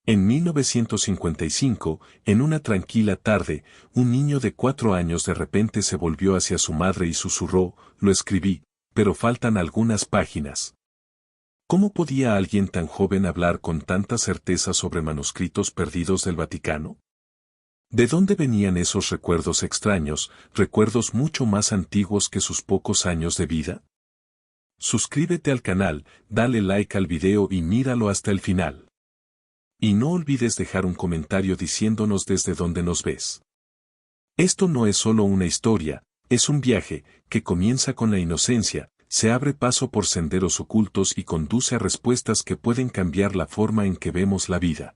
En 1955, en una tranquila tarde, un niño de 4 años de repente se volvió hacia su madre y susurró, lo escribí, pero faltan algunas páginas. ¿Cómo podía alguien tan joven hablar con tanta certeza sobre manuscritos perdidos del Vaticano? ¿De dónde venían esos recuerdos extraños, recuerdos mucho más antiguos que sus pocos años de vida? Suscríbete al canal, dale like al video y míralo hasta el final. Y no olvides dejar un comentario diciéndonos desde dónde nos ves. Esto no es solo una historia, es un viaje, que comienza con la inocencia, se abre paso por senderos ocultos y conduce a respuestas que pueden cambiar la forma en que vemos la vida.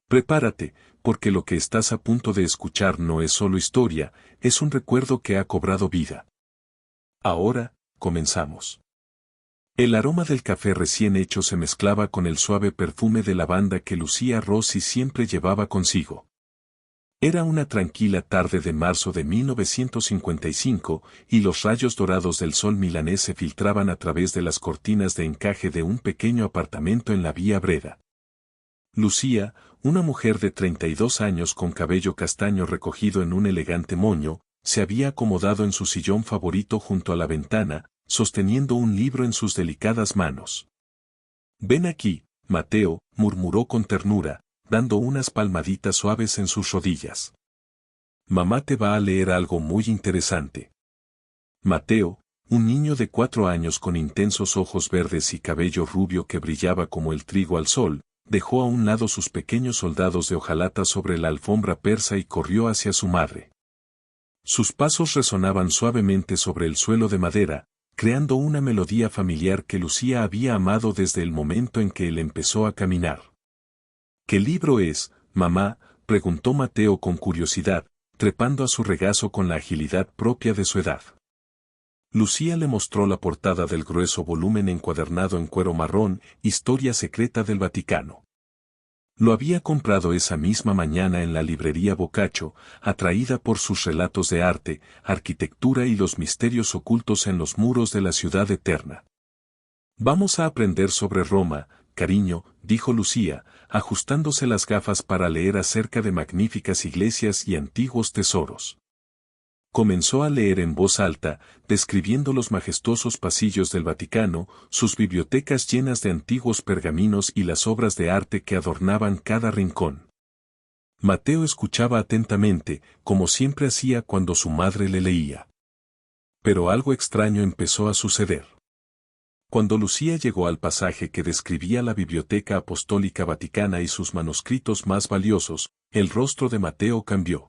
Prepárate, porque lo que estás a punto de escuchar no es solo historia, es un recuerdo que ha cobrado vida. Ahora, comenzamos. El aroma del café recién hecho se mezclaba con el suave perfume de lavanda que Lucía Rossi siempre llevaba consigo. Era una tranquila tarde de marzo de 1955 y los rayos dorados del sol milanés se filtraban a través de las cortinas de encaje de un pequeño apartamento en la Vía Breda. Lucía, una mujer de 32 años con cabello castaño recogido en un elegante moño, se había acomodado en su sillón favorito junto a la ventana, sosteniendo un libro en sus delicadas manos. «Ven aquí, Mateo», murmuró con ternura, dando unas palmaditas suaves en sus rodillas. «Mamá te va a leer algo muy interesante». Mateo, un niño de 4 años con intensos ojos verdes y cabello rubio que brillaba como el trigo al sol, dejó a un lado sus pequeños soldados de hojalata sobre la alfombra persa y corrió hacia su madre. Sus pasos resonaban suavemente sobre el suelo de madera, creando una melodía familiar que Lucía había amado desde el momento en que él empezó a caminar. «¿Qué libro es, mamá?», preguntó Mateo con curiosidad, trepando a su regazo con la agilidad propia de su edad. Lucía le mostró la portada del grueso volumen encuadernado en cuero marrón, Historia secreta del Vaticano. Lo había comprado esa misma mañana en la librería Boccaccio, atraída por sus relatos de arte, arquitectura y los misterios ocultos en los muros de la ciudad eterna. «Vamos a aprender sobre Roma, cariño», dijo Lucía, ajustándose las gafas para leer acerca de magníficas iglesias y antiguos tesoros. Comenzó a leer en voz alta, describiendo los majestuosos pasillos del Vaticano, sus bibliotecas llenas de antiguos pergaminos y las obras de arte que adornaban cada rincón. Mateo escuchaba atentamente, como siempre hacía cuando su madre le leía. Pero algo extraño empezó a suceder. Cuando Lucía llegó al pasaje que describía la Biblioteca Apostólica Vaticana y sus manuscritos más valiosos, el rostro de Mateo cambió.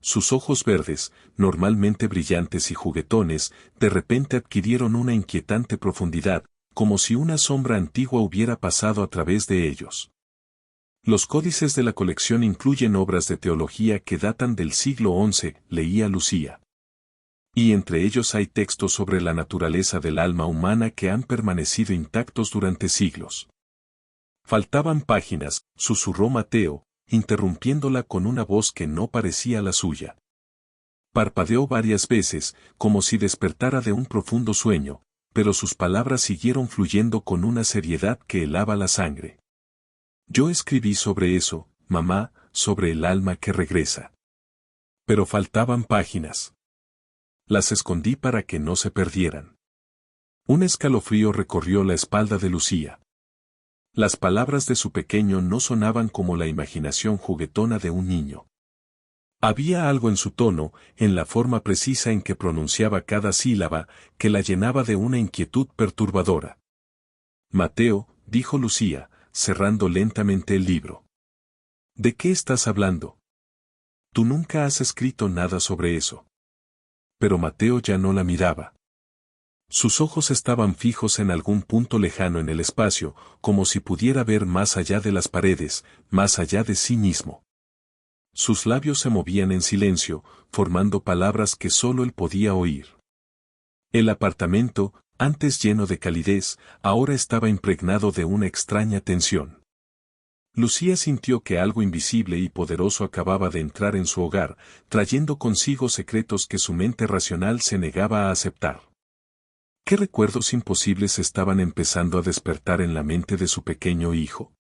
Sus ojos verdes, normalmente brillantes y juguetones, de repente adquirieron una inquietante profundidad, como si una sombra antigua hubiera pasado a través de ellos. Los códices de la colección incluyen obras de teología que datan del siglo XI, leía Lucía. Y entre ellos hay textos sobre la naturaleza del alma humana que han permanecido intactos durante siglos. «Faltaban páginas», susurró Mateo, interrumpiéndola con una voz que no parecía la suya. Parpadeó varias veces, como si despertara de un profundo sueño, pero sus palabras siguieron fluyendo con una seriedad que helaba la sangre. «Yo escribí sobre eso, mamá, sobre el alma que regresa. Pero faltaban páginas. Las escondí para que no se perdieran». Un escalofrío recorrió la espalda de Lucía. Las palabras de su pequeño no sonaban como la imaginación juguetona de un niño. Había algo en su tono, en la forma precisa en que pronunciaba cada sílaba, que la llenaba de una inquietud perturbadora. «Mateo», dijo Lucía, cerrando lentamente el libro. «¿De qué estás hablando? Tú nunca has escrito nada sobre eso». Pero Mateo ya no la miraba. Sus ojos estaban fijos en algún punto lejano en el espacio, como si pudiera ver más allá de las paredes, más allá de sí mismo. Sus labios se movían en silencio, formando palabras que solo él podía oír. El apartamento, antes lleno de calidez, ahora estaba impregnado de una extraña tensión. Lucía sintió que algo invisible y poderoso acababa de entrar en su hogar, trayendo consigo secretos que su mente racional se negaba a aceptar. ¿Qué recuerdos imposibles estaban empezando a despertar en la mente de su pequeño hijo?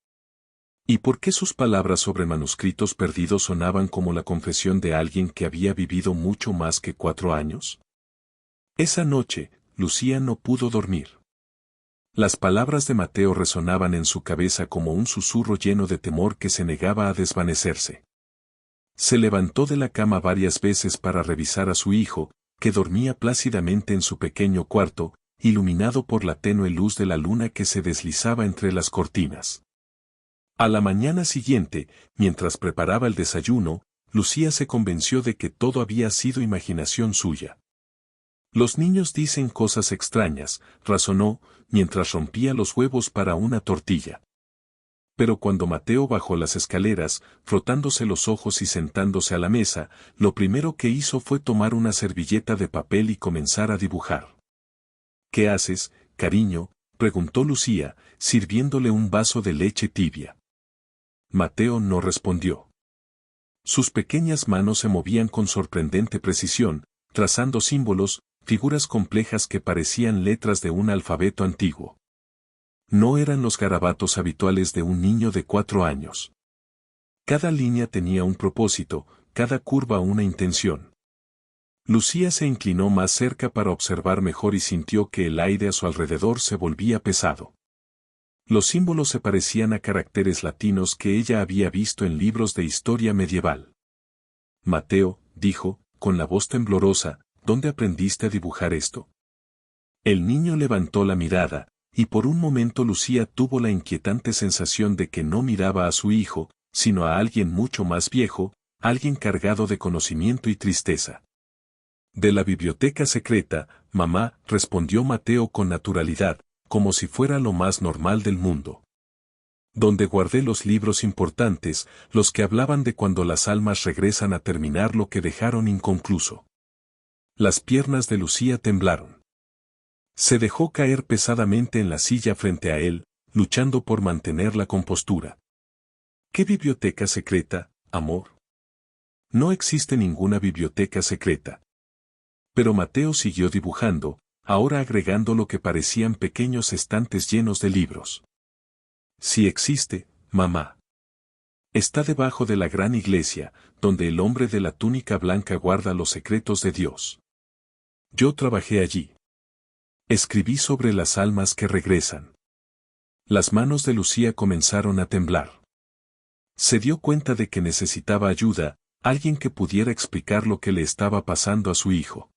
¿Y por qué sus palabras sobre manuscritos perdidos sonaban como la confesión de alguien que había vivido mucho más que 4 años? Esa noche, Lucía no pudo dormir. Las palabras de Mateo resonaban en su cabeza como un susurro lleno de temor que se negaba a desvanecerse. Se levantó de la cama varias veces para revisar a su hijo, que dormía plácidamente en su pequeño cuarto, iluminado por la tenue luz de la luna que se deslizaba entre las cortinas. A la mañana siguiente, mientras preparaba el desayuno, Lucía se convenció de que todo había sido imaginación suya. Los niños dicen cosas extrañas, razonó, mientras rompía los huevos para una tortilla. Pero cuando Mateo bajó las escaleras, frotándose los ojos y sentándose a la mesa, lo primero que hizo fue tomar una servilleta de papel y comenzar a dibujar. ¿Qué haces, cariño?, preguntó Lucía, sirviéndole un vaso de leche tibia. Mateo no respondió. Sus pequeñas manos se movían con sorprendente precisión, trazando símbolos, figuras complejas que parecían letras de un alfabeto antiguo. No eran los garabatos habituales de un niño de 4 años. Cada línea tenía un propósito, cada curva una intención. Lucía se inclinó más cerca para observar mejor y sintió que el aire a su alrededor se volvía pesado. Los símbolos se parecían a caracteres latinos que ella había visto en libros de historia medieval. Mateo, dijo, con la voz temblorosa, ¿dónde aprendiste a dibujar esto? El niño levantó la mirada, y por un momento Lucía tuvo la inquietante sensación de que no miraba a su hijo, sino a alguien mucho más viejo, alguien cargado de conocimiento y tristeza. De la biblioteca secreta, mamá, respondió Mateo con naturalidad, como si fuera lo más normal del mundo. Donde guardé los libros importantes, los que hablaban de cuando las almas regresan a terminar lo que dejaron inconcluso. Las piernas de Lucía temblaron. Se dejó caer pesadamente en la silla frente a él, luchando por mantener la compostura. ¿Qué biblioteca secreta, amor? No existe ninguna biblioteca secreta. Pero Mateo siguió dibujando, ahora agregando lo que parecían pequeños estantes llenos de libros. Sí existe, mamá. Está debajo de la gran iglesia, donde el hombre de la túnica blanca guarda los secretos de Dios. Yo trabajé allí. Escribí sobre las almas que regresan. Las manos de Lucía comenzaron a temblar. Se dio cuenta de que necesitaba ayuda, alguien que pudiera explicar lo que le estaba pasando a su hijo.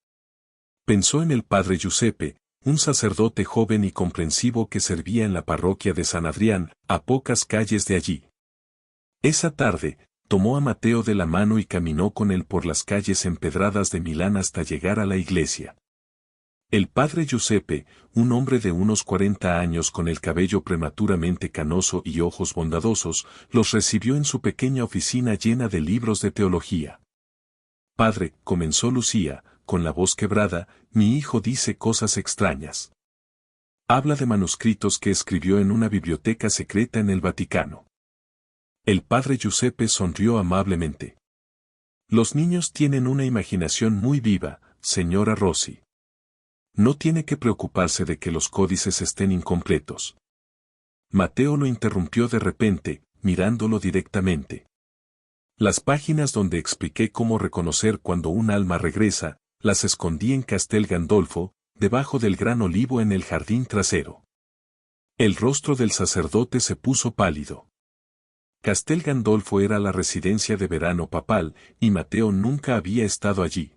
Pensó en el padre Giuseppe, un sacerdote joven y comprensivo que servía en la parroquia de San Adrián, a pocas calles de allí. Esa tarde, tomó a Mateo de la mano y caminó con él por las calles empedradas de Milán hasta llegar a la iglesia. El padre Giuseppe, un hombre de unos 40 años con el cabello prematuramente canoso y ojos bondadosos, los recibió en su pequeña oficina llena de libros de teología. Padre, comenzó Lucía, con la voz quebrada, mi hijo dice cosas extrañas. Habla de manuscritos que escribió en una biblioteca secreta en el Vaticano. El padre Giuseppe sonrió amablemente. Los niños tienen una imaginación muy viva, señora Rossi. No tiene que preocuparse de que los códices estén incompletos. Mateo lo interrumpió de repente, mirándolo directamente. Las páginas donde expliqué cómo reconocer cuando un alma regresa, las escondí en Castel Gandolfo, debajo del gran olivo en el jardín trasero. El rostro del sacerdote se puso pálido. Castel Gandolfo era la residencia de verano papal, y Mateo nunca había estado allí.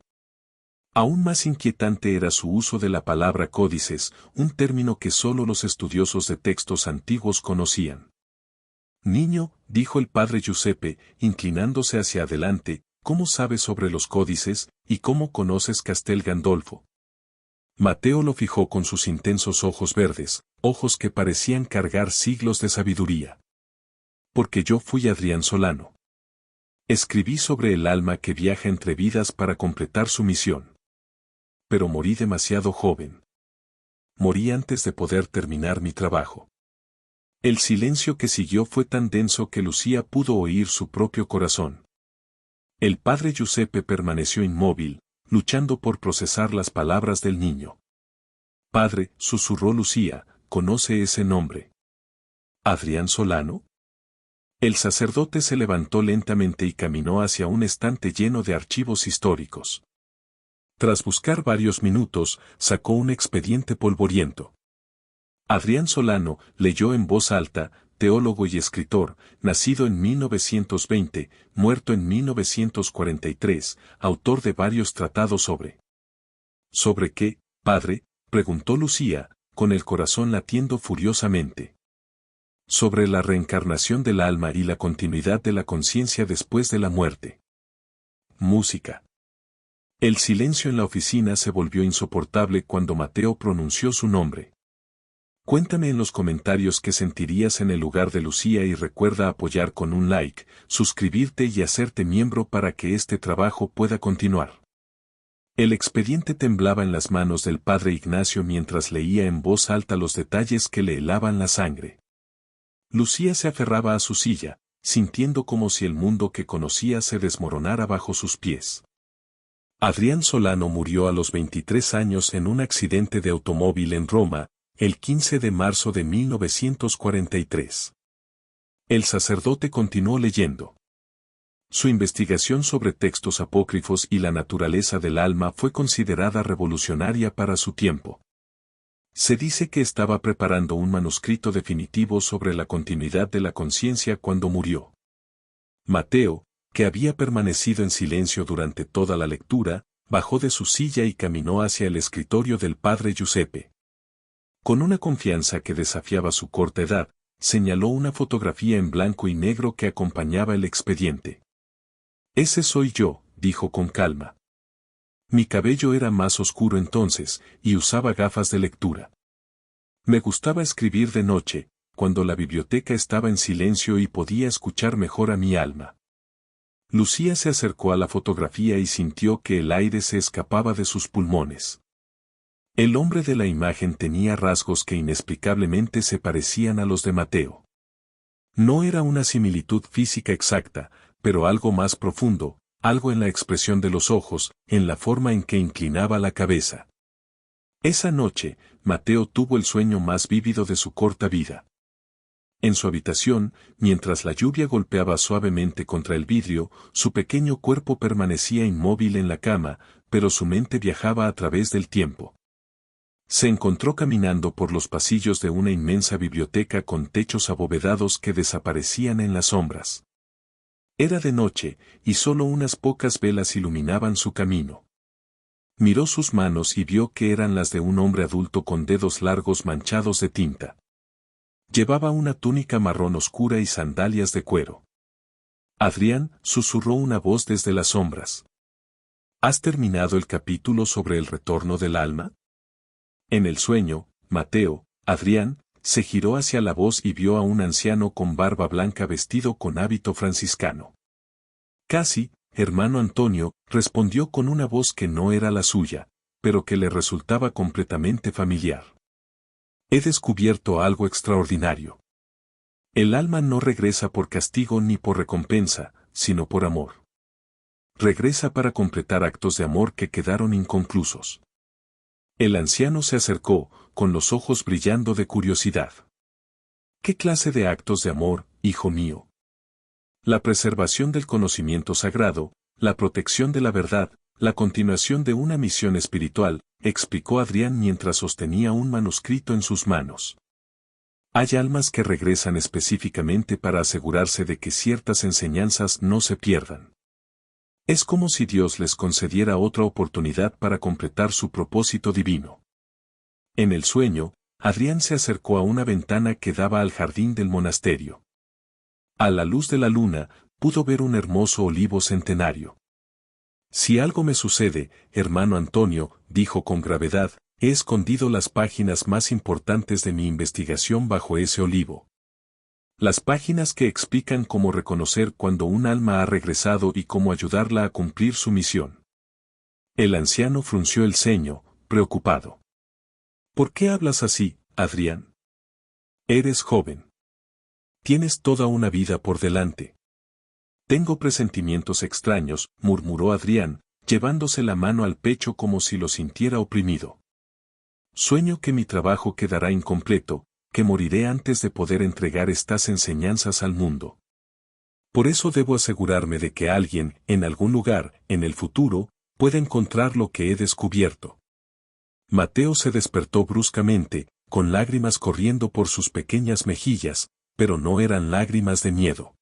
Aún más inquietante era su uso de la palabra códices, un término que solo los estudiosos de textos antiguos conocían. Niño, dijo el padre Giuseppe, inclinándose hacia adelante, ¿cómo sabes sobre los códices, y cómo conoces Castel Gandolfo? Mateo lo fijó con sus intensos ojos verdes, ojos que parecían cargar siglos de sabiduría. Porque yo fui Adrián Solano. Escribí sobre el alma que viaja entre vidas para completar su misión. Pero morí demasiado joven. Morí antes de poder terminar mi trabajo. El silencio que siguió fue tan denso que Lucía pudo oír su propio corazón. El padre Giuseppe permaneció inmóvil, luchando por procesar las palabras del niño. Padre, susurró Lucía, ¿conoce ese nombre? ¿Adrián Solano? El sacerdote se levantó lentamente y caminó hacia un estante lleno de archivos históricos. Tras buscar varios minutos, sacó un expediente polvoriento. Adrián Solano leyó en voz alta, teólogo y escritor, nacido en 1920, muerto en 1943, autor de varios tratados sobre. ¿Sobre qué, padre?, preguntó Lucía, con el corazón latiendo furiosamente. Sobre la reencarnación del alma y la continuidad de la conciencia después de la muerte. Música. El silencio en la oficina se volvió insoportable cuando Mateo pronunció su nombre. Cuéntame en los comentarios qué sentirías en el lugar de Lucía y recuerda apoyar con un like, suscribirte y hacerte miembro para que este trabajo pueda continuar. El expediente temblaba en las manos del padre Ignacio mientras leía en voz alta los detalles que le helaban la sangre. Lucía se aferraba a su silla, sintiendo como si el mundo que conocía se desmoronara bajo sus pies. Adrián Solano murió a los 23 años en un accidente de automóvil en Roma, el 15 de marzo de 1943. El sacerdote continuó leyendo. Su investigación sobre textos apócrifos y la naturaleza del alma fue considerada revolucionaria para su tiempo. Se dice que estaba preparando un manuscrito definitivo sobre la continuidad de la conciencia cuando murió. Mateo, que había permanecido en silencio durante toda la lectura, bajó de su silla y caminó hacia el escritorio del padre Giuseppe. Con una confianza que desafiaba su corta edad, señaló una fotografía en blanco y negro que acompañaba el expediente. «Ese soy yo», dijo con calma. Mi cabello era más oscuro entonces, y usaba gafas de lectura. Me gustaba escribir de noche, cuando la biblioteca estaba en silencio y podía escuchar mejor a mi alma. Lucía se acercó a la fotografía y sintió que el aire se escapaba de sus pulmones. El hombre de la imagen tenía rasgos que inexplicablemente se parecían a los de Mateo. No era una similitud física exacta, pero algo más profundo, algo en la expresión de los ojos, en la forma en que inclinaba la cabeza. Esa noche, Mateo tuvo el sueño más vívido de su corta vida. En su habitación, mientras la lluvia golpeaba suavemente contra el vidrio, su pequeño cuerpo permanecía inmóvil en la cama, pero su mente viajaba a través del tiempo. Se encontró caminando por los pasillos de una inmensa biblioteca con techos abovedados que desaparecían en las sombras. Era de noche, y solo unas pocas velas iluminaban su camino. Miró sus manos y vio que eran las de un hombre adulto con dedos largos manchados de tinta. Llevaba una túnica marrón oscura y sandalias de cuero. Adrián, susurró una voz desde las sombras. ¿Has terminado el capítulo sobre el retorno del alma? En el sueño, Mateo, Adrián, se giró hacia la voz y vio a un anciano con barba blanca vestido con hábito franciscano. Casi, hermano Antonio, respondió con una voz que no era la suya, pero que le resultaba completamente familiar. He descubierto algo extraordinario. El alma no regresa por castigo ni por recompensa, sino por amor. Regresa para completar actos de amor que quedaron inconclusos. El anciano se acercó, con los ojos brillando de curiosidad. ¿Qué clase de actos de amor, hijo mío? La preservación del conocimiento sagrado, la protección de la verdad, la continuación de una misión espiritual, explicó Adrián mientras sostenía un manuscrito en sus manos. Hay almas que regresan específicamente para asegurarse de que ciertas enseñanzas no se pierdan. Es como si Dios les concediera otra oportunidad para completar su propósito divino. En el sueño, Adrián se acercó a una ventana que daba al jardín del monasterio. A la luz de la luna, pudo ver un hermoso olivo centenario. Si algo me sucede, hermano Antonio, dijo con gravedad, he escondido las páginas más importantes de mi investigación bajo ese olivo. Las páginas que explican cómo reconocer cuando un alma ha regresado y cómo ayudarla a cumplir su misión. El anciano frunció el ceño, preocupado. ¿Por qué hablas así, Adrián? Eres joven. Tienes toda una vida por delante. Tengo presentimientos extraños, murmuró Adrián, llevándose la mano al pecho como si lo sintiera oprimido. Sueño que mi trabajo quedará incompleto, que moriré antes de poder entregar estas enseñanzas al mundo. Por eso debo asegurarme de que alguien, en algún lugar, en el futuro, pueda encontrar lo que he descubierto. Mateo se despertó bruscamente, con lágrimas corriendo por sus pequeñas mejillas, pero no eran lágrimas de miedo.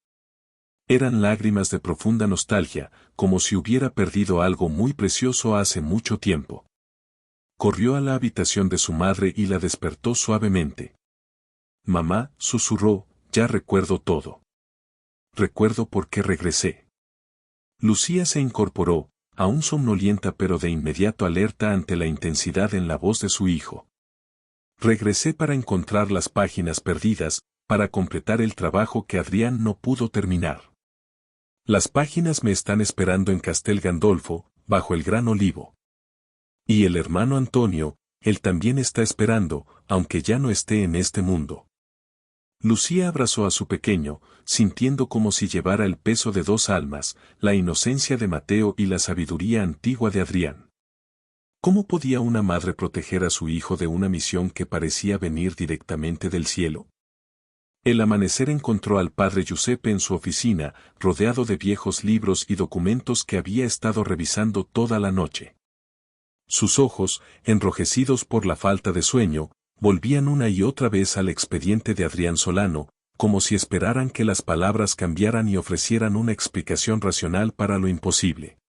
Eran lágrimas de profunda nostalgia, como si hubiera perdido algo muy precioso hace mucho tiempo. Corrió a la habitación de su madre y la despertó suavemente. Mamá, susurró, ya recuerdo todo. Recuerdo por qué regresé. Lucía se incorporó, aún somnolienta pero de inmediato alerta ante la intensidad en la voz de su hijo. Regresé para encontrar las páginas perdidas, para completar el trabajo que Adrián no pudo terminar. Las páginas me están esperando en Castel Gandolfo, bajo el gran olivo. Y el hermano Antonio, él también está esperando, aunque ya no esté en este mundo. Lucía abrazó a su pequeño, sintiendo como si llevara el peso de dos almas, la inocencia de Mateo y la sabiduría antigua de Adrián. ¿Cómo podía una madre proteger a su hijo de una misión que parecía venir directamente del cielo? El amanecer encontró al padre Giuseppe en su oficina, rodeado de viejos libros y documentos que había estado revisando toda la noche. Sus ojos, enrojecidos por la falta de sueño, volvían una y otra vez al expediente de Adrián Solano, como si esperaran que las palabras cambiaran y ofrecieran una explicación racional para lo imposible.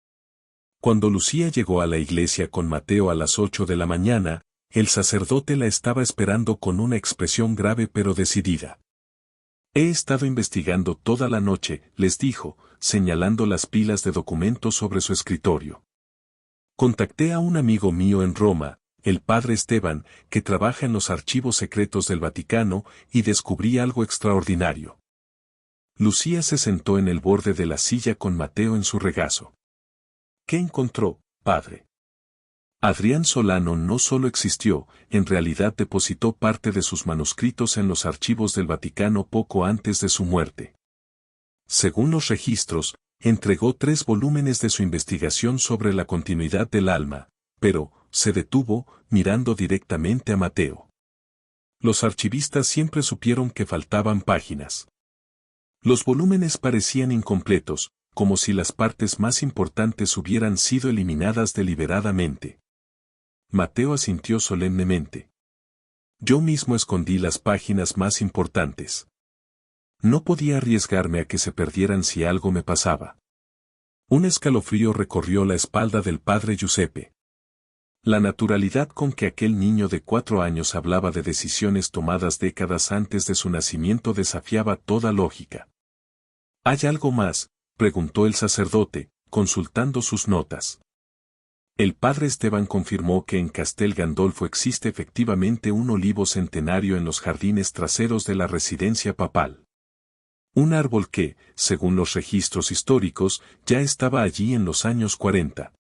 Cuando Lucía llegó a la iglesia con Mateo a las 8 de la mañana, el sacerdote la estaba esperando con una expresión grave pero decidida. He estado investigando toda la noche, les dijo, señalando las pilas de documentos sobre su escritorio. Contacté a un amigo mío en Roma, el padre Esteban, que trabaja en los archivos secretos del Vaticano, y descubrí algo extraordinario. Lucía se sentó en el borde de la silla con Mateo en su regazo. ¿Qué encontró, padre? Adrián Solano no solo existió, en realidad depositó parte de sus manuscritos en los archivos del Vaticano poco antes de su muerte. Según los registros, entregó 3 volúmenes de su investigación sobre la continuidad del alma, pero, se detuvo, mirando directamente a Mateo. Los archivistas siempre supieron que faltaban páginas. Los volúmenes parecían incompletos, como si las partes más importantes hubieran sido eliminadas deliberadamente. Mateo asintió solemnemente. Yo mismo escondí las páginas más importantes. No podía arriesgarme a que se perdieran si algo me pasaba. Un escalofrío recorrió la espalda del padre Giuseppe. La naturalidad con que aquel niño de 4 años hablaba de decisiones tomadas décadas antes de su nacimiento desafiaba toda lógica. ¿Hay algo más?, preguntó el sacerdote, consultando sus notas. El padre Esteban confirmó que en Castel Gandolfo existe efectivamente un olivo centenario en los jardines traseros de la residencia papal. Un árbol que, según los registros históricos, ya estaba allí en los años 40.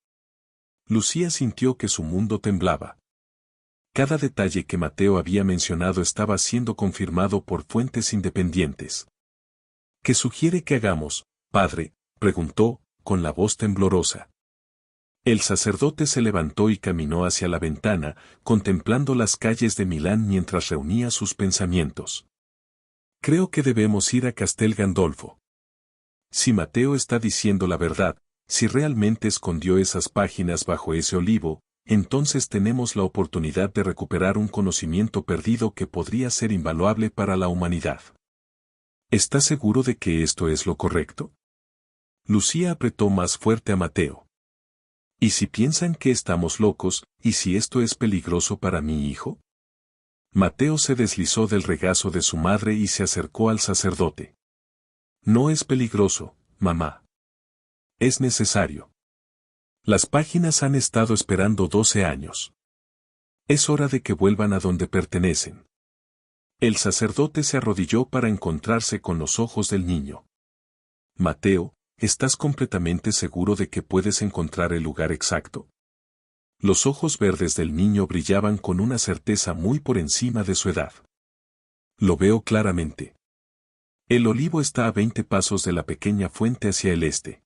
Lucía sintió que su mundo temblaba. Cada detalle que Mateo había mencionado estaba siendo confirmado por fuentes independientes. ¿Qué sugiere que hagamos, padre?, preguntó, con la voz temblorosa. El sacerdote se levantó y caminó hacia la ventana, contemplando las calles de Milán mientras reunía sus pensamientos. Creo que debemos ir a Castel Gandolfo. Si Mateo está diciendo la verdad, si realmente escondió esas páginas bajo ese olivo, entonces tenemos la oportunidad de recuperar un conocimiento perdido que podría ser invaluable para la humanidad. ¿Está seguro de que esto es lo correcto? Lucía apretó más fuerte a Mateo. ¿Y si piensan que estamos locos, y si esto es peligroso para mi hijo? Mateo se deslizó del regazo de su madre y se acercó al sacerdote. No es peligroso, mamá. Es necesario. Las páginas han estado esperando 12 años. Es hora de que vuelvan a donde pertenecen. El sacerdote se arrodilló para encontrarse con los ojos del niño. Mateo, ¿estás completamente seguro de que puedes encontrar el lugar exacto? Los ojos verdes del niño brillaban con una certeza muy por encima de su edad. Lo veo claramente. El olivo está a 20 pasos de la pequeña fuente hacia el este.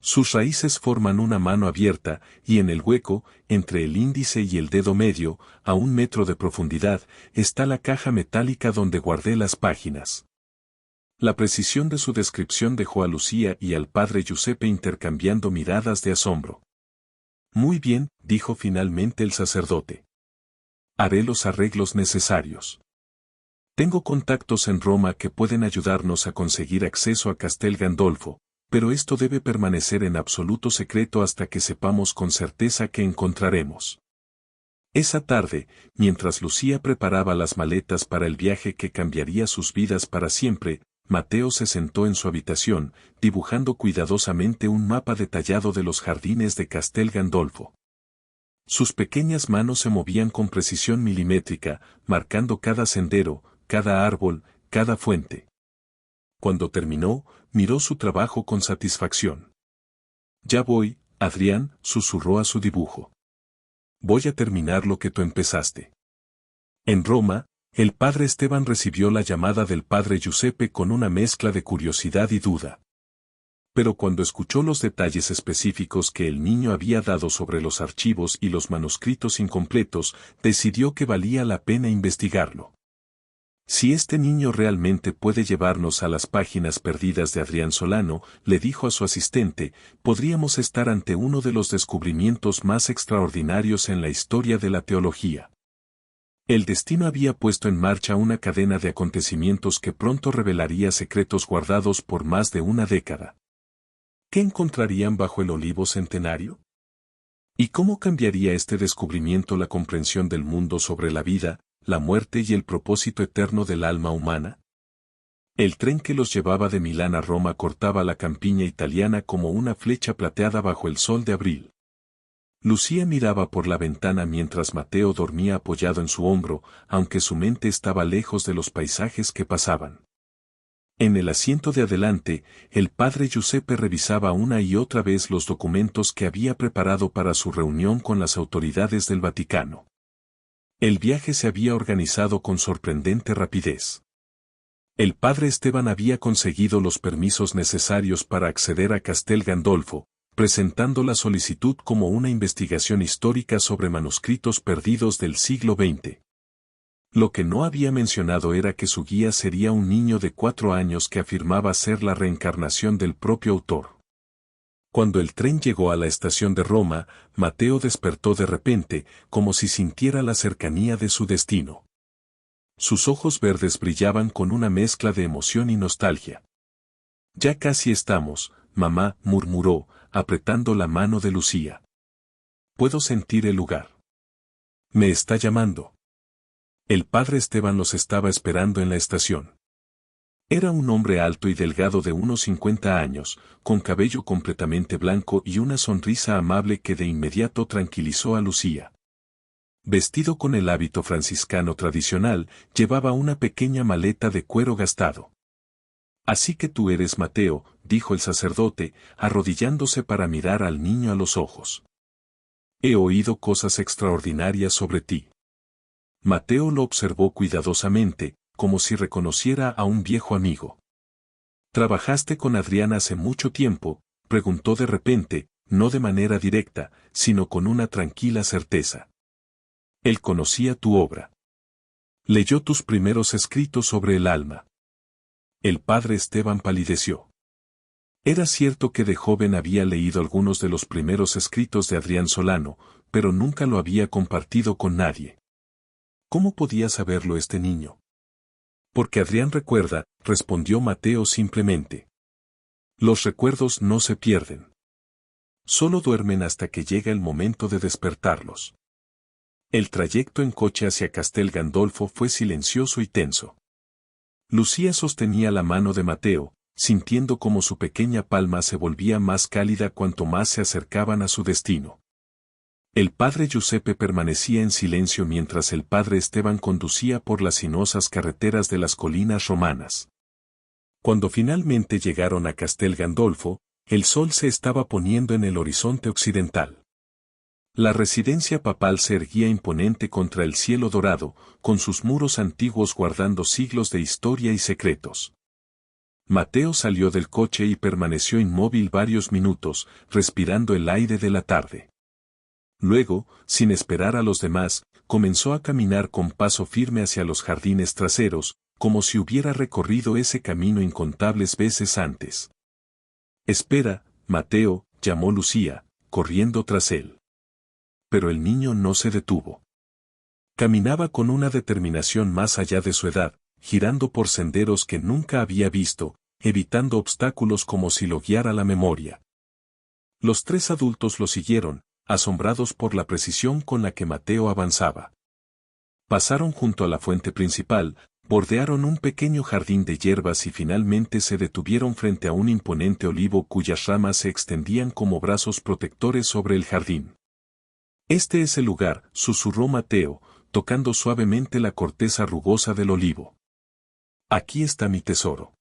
Sus raíces forman una mano abierta, y en el hueco, entre el índice y el dedo medio, a 1 metro de profundidad, está la caja metálica donde guardé las páginas. La precisión de su descripción dejó a Lucía y al padre Giuseppe intercambiando miradas de asombro. Muy bien, dijo finalmente el sacerdote. Haré los arreglos necesarios. Tengo contactos en Roma que pueden ayudarnos a conseguir acceso a Castel Gandolfo, pero esto debe permanecer en absoluto secreto hasta que sepamos con certeza qué encontraremos. Esa tarde, mientras Lucía preparaba las maletas para el viaje que cambiaría sus vidas para siempre, Mateo se sentó en su habitación, dibujando cuidadosamente un mapa detallado de los jardines de Castel Gandolfo. Sus pequeñas manos se movían con precisión milimétrica, marcando cada sendero, cada árbol, cada fuente. Cuando terminó, miró su trabajo con satisfacción. Ya voy, Adrián, susurró a su dibujo. Voy a terminar lo que tú empezaste. En Roma, el padre Esteban recibió la llamada del padre Giuseppe con una mezcla de curiosidad y duda. Pero cuando escuchó los detalles específicos que el niño había dado sobre los archivos y los manuscritos incompletos, decidió que valía la pena investigarlo. Si este niño realmente puede llevarnos a las páginas perdidas de Adrián Solano, le dijo a su asistente, podríamos estar ante uno de los descubrimientos más extraordinarios en la historia de la teología. El destino había puesto en marcha una cadena de acontecimientos que pronto revelaría secretos guardados por más de una década. ¿Qué encontrarían bajo el olivo centenario? ¿Y cómo cambiaría este descubrimiento la comprensión del mundo sobre la vida, la muerte y el propósito eterno del alma humana? El tren que los llevaba de Milán a Roma cortaba la campiña italiana como una flecha plateada bajo el sol de abril. Lucía miraba por la ventana mientras Mateo dormía apoyado en su hombro, aunque su mente estaba lejos de los paisajes que pasaban. En el asiento de adelante, el padre Giuseppe revisaba una y otra vez los documentos que había preparado para su reunión con las autoridades del Vaticano. El viaje se había organizado con sorprendente rapidez. El padre Esteban había conseguido los permisos necesarios para acceder a Castel Gandolfo, presentando la solicitud como una investigación histórica sobre manuscritos perdidos del siglo XX. Lo que no había mencionado era que su guía sería un niño de 4 años que afirmaba ser la reencarnación del propio autor. Cuando el tren llegó a la estación de Roma, Mateo despertó de repente, como si sintiera la cercanía de su destino. Sus ojos verdes brillaban con una mezcla de emoción y nostalgia. Ya casi estamos, mamá, murmuró, apretando la mano de Lucía. Puedo sentir el lugar. Me está llamando. El padre Esteban los estaba esperando en la estación. Era un hombre alto y delgado de unos 50 años, con cabello completamente blanco y una sonrisa amable que de inmediato tranquilizó a Lucía. Vestido con el hábito franciscano tradicional, llevaba una pequeña maleta de cuero gastado. Así que tú eres Mateo, dijo el sacerdote, arrodillándose para mirar al niño a los ojos. He oído cosas extraordinarias sobre ti. Mateo lo observó cuidadosamente, como si reconociera a un viejo amigo. ¿Trabajaste con Adrián hace mucho tiempo?, preguntó de repente, no de manera directa, sino con una tranquila certeza. Él conocía tu obra. Leyó tus primeros escritos sobre el alma. El padre Esteban palideció. Era cierto que de joven había leído algunos de los primeros escritos de Adrián Solano, pero nunca lo había compartido con nadie. ¿Cómo podía saberlo este niño? Porque Adrián recuerda, respondió Mateo simplemente. Los recuerdos no se pierden. Solo duermen hasta que llega el momento de despertarlos. El trayecto en coche hacia Castel Gandolfo fue silencioso y tenso. Lucía sostenía la mano de Mateo, sintiendo como su pequeña palma se volvía más cálida cuanto más se acercaban a su destino. El padre Giuseppe permanecía en silencio mientras el padre Esteban conducía por las sinuosas carreteras de las colinas romanas. Cuando finalmente llegaron a Castel Gandolfo, el sol se estaba poniendo en el horizonte occidental. La residencia papal se erguía imponente contra el cielo dorado, con sus muros antiguos guardando siglos de historia y secretos. Mateo salió del coche y permaneció inmóvil varios minutos, respirando el aire de la tarde. Luego, sin esperar a los demás, comenzó a caminar con paso firme hacia los jardines traseros, como si hubiera recorrido ese camino incontables veces antes. «Espera, Mateo», llamó Lucía, corriendo tras él. Pero el niño no se detuvo. Caminaba con una determinación más allá de su edad, girando por senderos que nunca había visto, evitando obstáculos como si lo guiara la memoria. Los tres adultos lo siguieron, asombrados por la precisión con la que Mateo avanzaba. Pasaron junto a la fuente principal, bordearon un pequeño jardín de hierbas y finalmente se detuvieron frente a un imponente olivo cuyas ramas se extendían como brazos protectores sobre el jardín. «Este es el lugar», susurró Mateo, tocando suavemente la corteza rugosa del olivo. «Aquí está mi tesoro».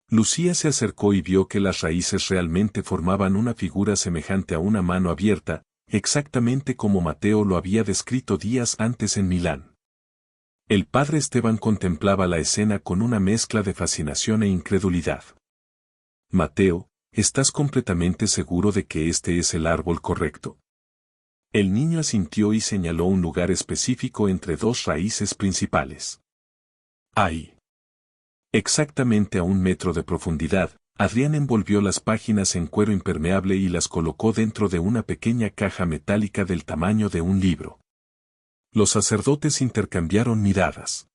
Lucía se acercó y vio que las raíces realmente formaban una figura semejante a una mano abierta, exactamente como Mateo lo había descrito días antes en Milán. El padre Esteban contemplaba la escena con una mezcla de fascinación e incredulidad. «Mateo, ¿estás completamente seguro de que este es el árbol correcto?» El niño asintió y señaló un lugar específico entre dos raíces principales. «Ahí». Exactamente a 1 metro de profundidad, Adrián envolvió las páginas en cuero impermeable y las colocó dentro de una pequeña caja metálica del tamaño de un libro. Los sacerdotes intercambiaron miradas.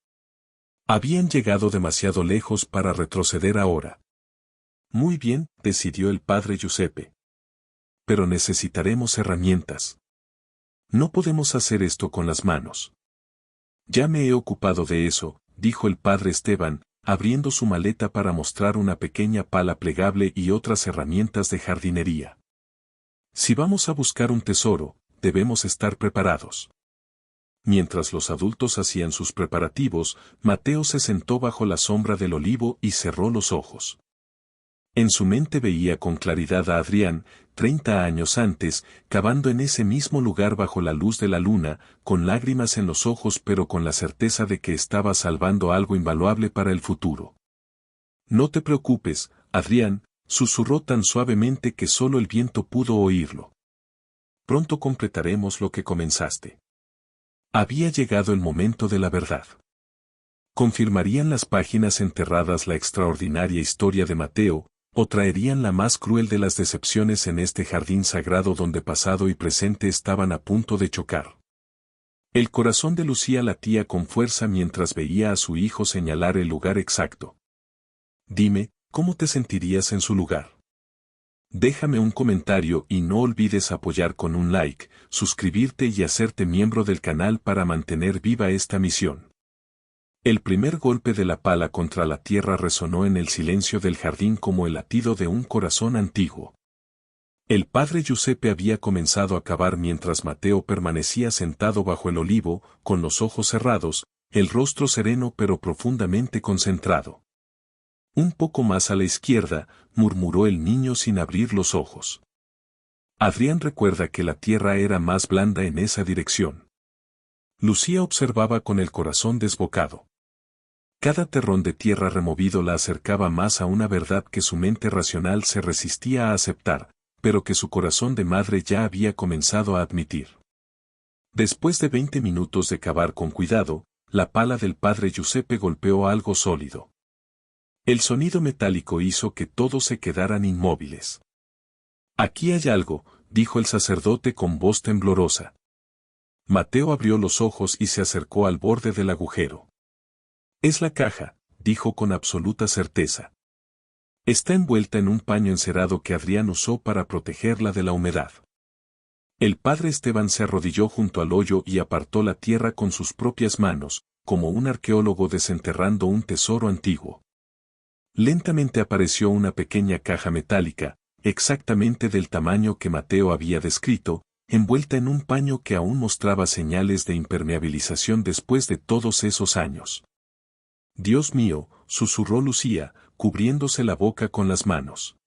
Habían llegado demasiado lejos para retroceder ahora. «Muy bien», decidió el padre Giuseppe. «Pero necesitaremos herramientas. No podemos hacer esto con las manos». «Ya me he ocupado de eso», dijo el padre Esteban, abriendo su maleta para mostrar una pequeña pala plegable y otras herramientas de jardinería. «Si vamos a buscar un tesoro, debemos estar preparados». Mientras los adultos hacían sus preparativos, Mateo se sentó bajo la sombra del olivo y cerró los ojos. En su mente veía con claridad a Adrián, 30 años antes, cavando en ese mismo lugar bajo la luz de la luna, con lágrimas en los ojos pero con la certeza de que estaba salvando algo invaluable para el futuro. «No te preocupes, Adrián», susurró tan suavemente que solo el viento pudo oírlo. «Pronto completaremos lo que comenzaste». Había llegado el momento de la verdad. ¿Confirmarían las páginas enterradas la extraordinaria historia de Mateo, o traerían la más cruel de las decepciones en este jardín sagrado donde pasado y presente estaban a punto de chocar? El corazón de Lucía latía con fuerza mientras veía a su hijo señalar el lugar exacto. «Dime, ¿cómo te sentirías en su lugar? Déjame un comentario y no olvides apoyar con un like, suscribirte y hacerte miembro del canal para mantener viva esta misión». El primer golpe de la pala contra la tierra resonó en el silencio del jardín como el latido de un corazón antiguo. El padre Giuseppe había comenzado a cavar mientras Mateo permanecía sentado bajo el olivo, con los ojos cerrados, el rostro sereno pero profundamente concentrado. «Un poco más a la izquierda», murmuró el niño sin abrir los ojos. Adrián recuerda que la tierra era más blanda en esa dirección. Lucía observaba con el corazón desbocado. Cada terrón de tierra removido la acercaba más a una verdad que su mente racional se resistía a aceptar, pero que su corazón de madre ya había comenzado a admitir. Después de 20 minutos de cavar con cuidado, la pala del padre Giuseppe golpeó algo sólido. El sonido metálico hizo que todos se quedaran inmóviles. «Aquí hay algo», dijo el sacerdote con voz temblorosa. Mateo abrió los ojos y se acercó al borde del agujero. «Es la caja», dijo con absoluta certeza. «Está envuelta en un paño encerado que Adrián usó para protegerla de la humedad». El padre Esteban se arrodilló junto al hoyo y apartó la tierra con sus propias manos, como un arqueólogo desenterrando un tesoro antiguo. Lentamente apareció una pequeña caja metálica, exactamente del tamaño que Mateo había descrito, envuelta en un paño que aún mostraba señales de impermeabilización después de todos esos años. «Dios mío», susurró Lucía, cubriéndose la boca con las manos.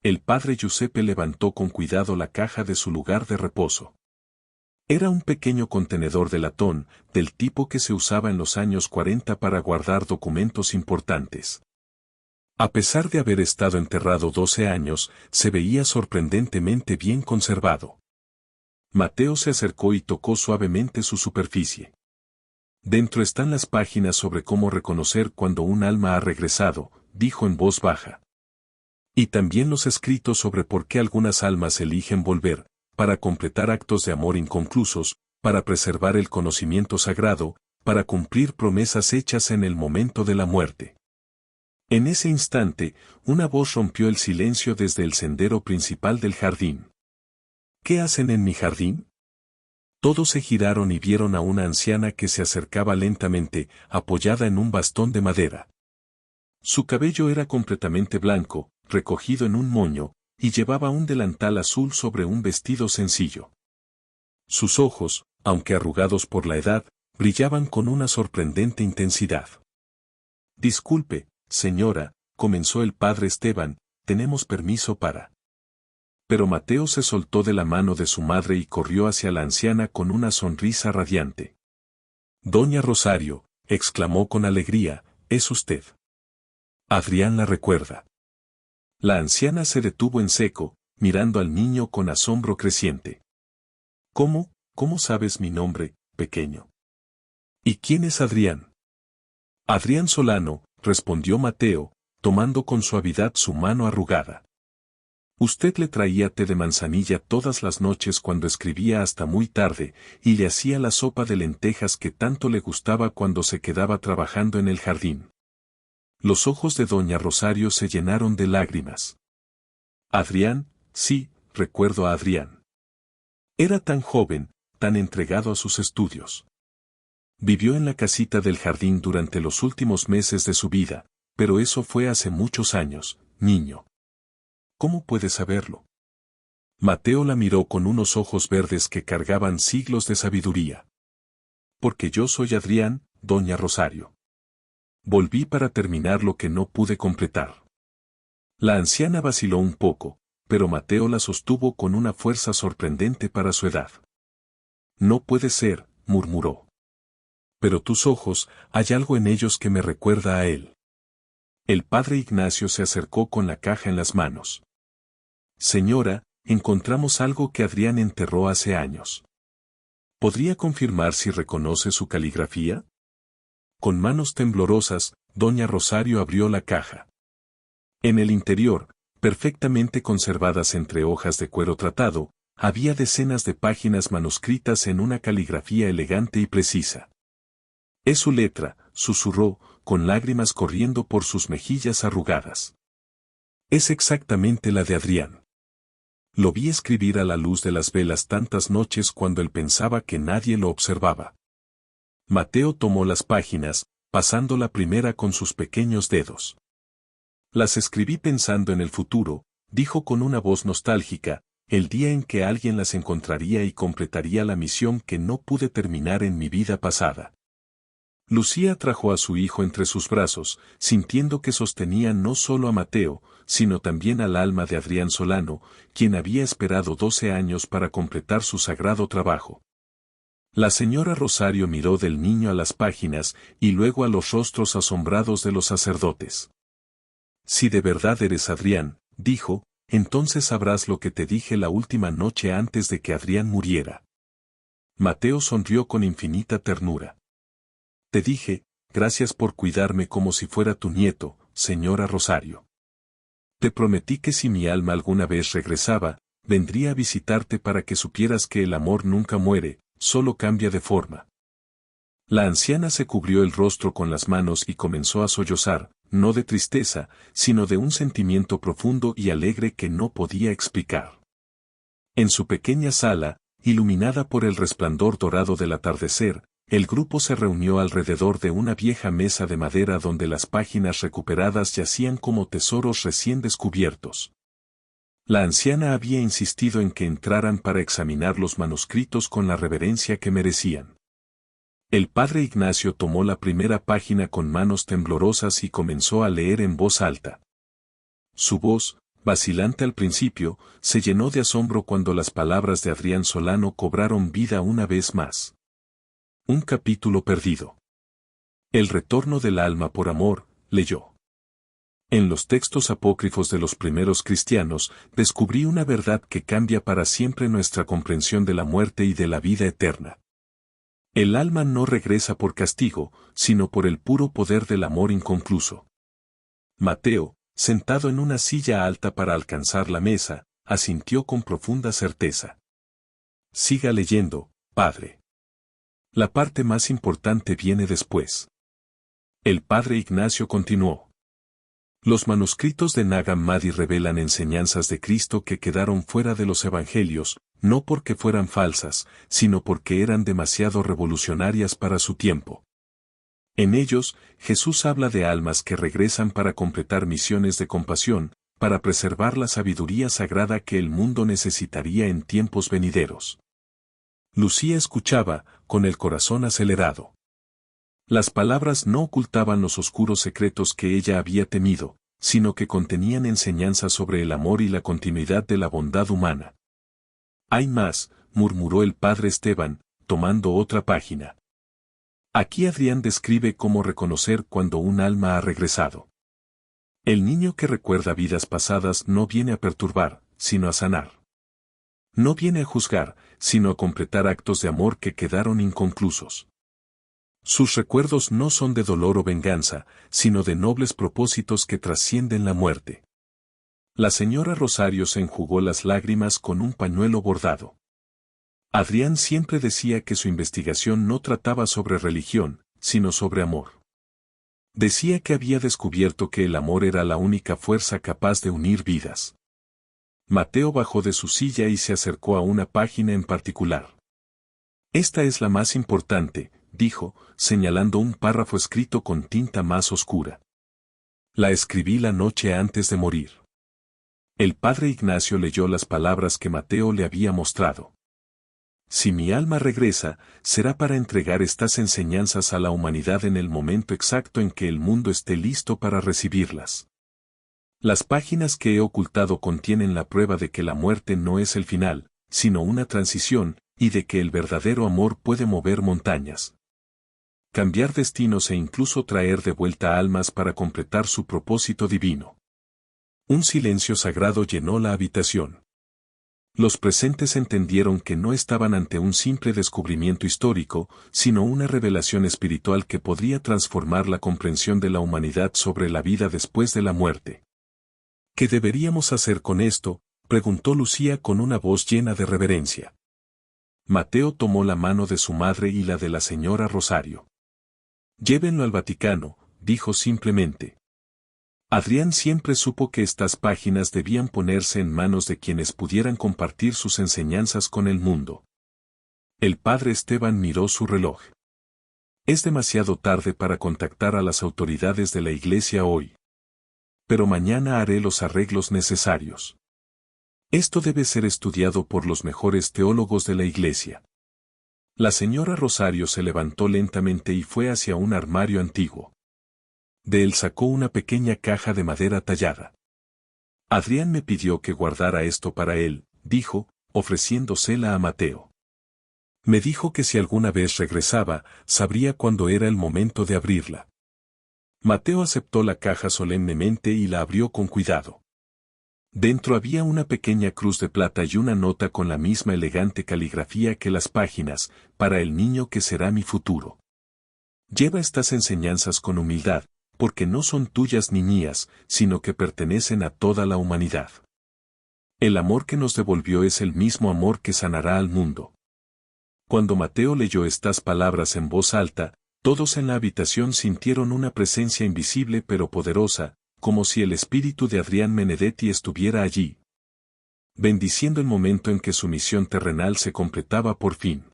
El padre Giuseppe levantó con cuidado la caja de su lugar de reposo. Era un pequeño contenedor de latón, del tipo que se usaba en los años 40 para guardar documentos importantes. A pesar de haber estado enterrado 12 años, se veía sorprendentemente bien conservado. Mateo se acercó y tocó suavemente su superficie. Dentro están las páginas sobre cómo reconocer cuando un alma ha regresado, dijo en voz baja. Y también los escritos sobre por qué algunas almas eligen volver, para completar actos de amor inconclusos, para preservar el conocimiento sagrado, para cumplir promesas hechas en el momento de la muerte. En ese instante, una voz rompió el silencio desde el sendero principal del jardín. ¿Qué hacen en mi jardín? Todos se giraron y vieron a una anciana que se acercaba lentamente, apoyada en un bastón de madera. Su cabello era completamente blanco, recogido en un moño, y llevaba un delantal azul sobre un vestido sencillo. Sus ojos, aunque arrugados por la edad, brillaban con una sorprendente intensidad. Disculpe, señora, comenzó el padre Esteban, tenemos permiso para... Pero Mateo se soltó de la mano de su madre y corrió hacia la anciana con una sonrisa radiante. Doña Rosario, exclamó con alegría, es usted. Adrián la recuerda. La anciana se detuvo en seco, mirando al niño con asombro creciente. ¿Cómo sabes mi nombre, pequeño? ¿Y quién es Adrián? Adrián Solano, respondió Mateo, tomando con suavidad su mano arrugada. Usted le traía té de manzanilla todas las noches cuando escribía hasta muy tarde, y le hacía la sopa de lentejas que tanto le gustaba cuando se quedaba trabajando en el jardín. Los ojos de doña Rosario se llenaron de lágrimas. Adrián, sí, recuerdo a Adrián. Era tan joven, tan entregado a sus estudios. Vivió en la casita del jardín durante los últimos meses de su vida, pero eso fue hace muchos años, niño. ¿Cómo puedes saberlo? Mateo la miró con unos ojos verdes que cargaban siglos de sabiduría. Porque yo soy Adrián, doña Rosario. Volví para terminar lo que no pude completar. La anciana vaciló un poco, pero Mateo la sostuvo con una fuerza sorprendente para su edad. No puede ser, murmuró. Pero tus ojos, hay algo en ellos que me recuerda a él. El padre Ignacio se acercó con la caja en las manos. Señora, encontramos algo que Adrián enterró hace años. ¿Podría confirmar si reconoce su caligrafía? Con manos temblorosas, doña Rosario abrió la caja. En el interior, perfectamente conservadas entre hojas de cuero tratado, había decenas de páginas manuscritas en una caligrafía elegante y precisa. Es su letra, susurró, con lágrimas corriendo por sus mejillas arrugadas. Es exactamente la de Adrián. Lo vi escribir a la luz de las velas tantas noches cuando él pensaba que nadie lo observaba. Mateo tomó las páginas, pasando la primera con sus pequeños dedos. Las escribí pensando en el futuro, dijo con una voz nostálgica, el día en que alguien las encontraría y completaría la misión que no pude terminar en mi vida pasada. Lucía trajo a su hijo entre sus brazos, sintiendo que sostenía no solo a Mateo, sino también al alma de Adrián Solano, quien había esperado 12 años para completar su sagrado trabajo. La señora Rosario miró del niño a las páginas y luego a los rostros asombrados de los sacerdotes. Si de verdad eres Adrián, dijo, entonces sabrás lo que te dije la última noche antes de que Adrián muriera. Mateo sonrió con infinita ternura. Te dije, gracias por cuidarme como si fuera tu nieto, señora Rosario. Te prometí que si mi alma alguna vez regresaba, vendría a visitarte para que supieras que el amor nunca muere, solo cambia de forma. La anciana se cubrió el rostro con las manos y comenzó a sollozar, no de tristeza, sino de un sentimiento profundo y alegre que no podía explicar. En su pequeña sala, iluminada por el resplandor dorado del atardecer, el grupo se reunió alrededor de una vieja mesa de madera donde las páginas recuperadas yacían como tesoros recién descubiertos. La anciana había insistido en que entraran para examinar los manuscritos con la reverencia que merecían. El padre Ignacio tomó la primera página con manos temblorosas y comenzó a leer en voz alta. Su voz, vacilante al principio, se llenó de asombro cuando las palabras de Adrián Solano cobraron vida una vez más. Un capítulo perdido. El retorno del alma por amor, leyó. En los textos apócrifos de los primeros cristianos, descubrí una verdad que cambia para siempre nuestra comprensión de la muerte y de la vida eterna. El alma no regresa por castigo, sino por el puro poder del amor inconcluso. Mateo, sentado en una silla alta para alcanzar la mesa, asintió con profunda certeza. Siga leyendo, padre. La parte más importante viene después. El padre Ignacio continuó. Los manuscritos de Nag Hammadi revelan enseñanzas de Cristo que quedaron fuera de los evangelios, no porque fueran falsas, sino porque eran demasiado revolucionarias para su tiempo. En ellos, Jesús habla de almas que regresan para completar misiones de compasión, para preservar la sabiduría sagrada que el mundo necesitaría en tiempos venideros. Lucía escuchaba, con el corazón acelerado. Las palabras no ocultaban los oscuros secretos que ella había temido, sino que contenían enseñanzas sobre el amor y la continuidad de la bondad humana. Hay más, murmuró el padre Esteban, tomando otra página. Aquí Adrián describe cómo reconocer cuando un alma ha regresado. El niño que recuerda vidas pasadas no viene a perturbar, sino a sanar. No viene a juzgar, sino a completar actos de amor que quedaron inconclusos. Sus recuerdos no son de dolor o venganza, sino de nobles propósitos que trascienden la muerte. La señora Rosario se enjugó las lágrimas con un pañuelo bordado. Adrián siempre decía que su investigación no trataba sobre religión, sino sobre amor. Decía que había descubierto que el amor era la única fuerza capaz de unir vidas. Mateo bajó de su silla y se acercó a una página en particular. Esta es la más importante, dijo, señalando un párrafo escrito con tinta más oscura. La escribí la noche antes de morir. El padre Ignacio leyó las palabras que Mateo le había mostrado. Si mi alma regresa, será para entregar estas enseñanzas a la humanidad en el momento exacto en que el mundo esté listo para recibirlas. Las páginas que he ocultado contienen la prueba de que la muerte no es el final, sino una transición, y de que el verdadero amor puede mover montañas. Cambiar destinos e incluso traer de vuelta almas para completar su propósito divino. Un silencio sagrado llenó la habitación. Los presentes entendieron que no estaban ante un simple descubrimiento histórico, sino una revelación espiritual que podría transformar la comprensión de la humanidad sobre la vida después de la muerte. ¿Qué deberíamos hacer con esto?, preguntó Lucía con una voz llena de reverencia. Mateo tomó la mano de su madre y la de la señora Rosario. Llévenlo al Vaticano, dijo simplemente. Adrián siempre supo que estas páginas debían ponerse en manos de quienes pudieran compartir sus enseñanzas con el mundo. El padre Esteban miró su reloj. Es demasiado tarde para contactar a las autoridades de la iglesia hoy. Pero mañana haré los arreglos necesarios. Esto debe ser estudiado por los mejores teólogos de la iglesia. La señora Rosario se levantó lentamente y fue hacia un armario antiguo. De él sacó una pequeña caja de madera tallada. Adrián me pidió que guardara esto para él, dijo, ofreciéndosela a Mateo. Me dijo que si alguna vez regresaba, sabría cuándo era el momento de abrirla. Mateo aceptó la caja solemnemente y la abrió con cuidado. Dentro había una pequeña cruz de plata y una nota con la misma elegante caligrafía que las páginas, para el niño que será mi futuro. Lleva estas enseñanzas con humildad, porque no son tuyas ni mías, sino que pertenecen a toda la humanidad. El amor que nos devolvió es el mismo amor que sanará al mundo. Cuando Mateo leyó estas palabras en voz alta, todos en la habitación sintieron una presencia invisible pero poderosa, como si el espíritu de Adrián Benedetti estuviera allí, bendiciendo el momento en que su misión terrenal se completaba por fin.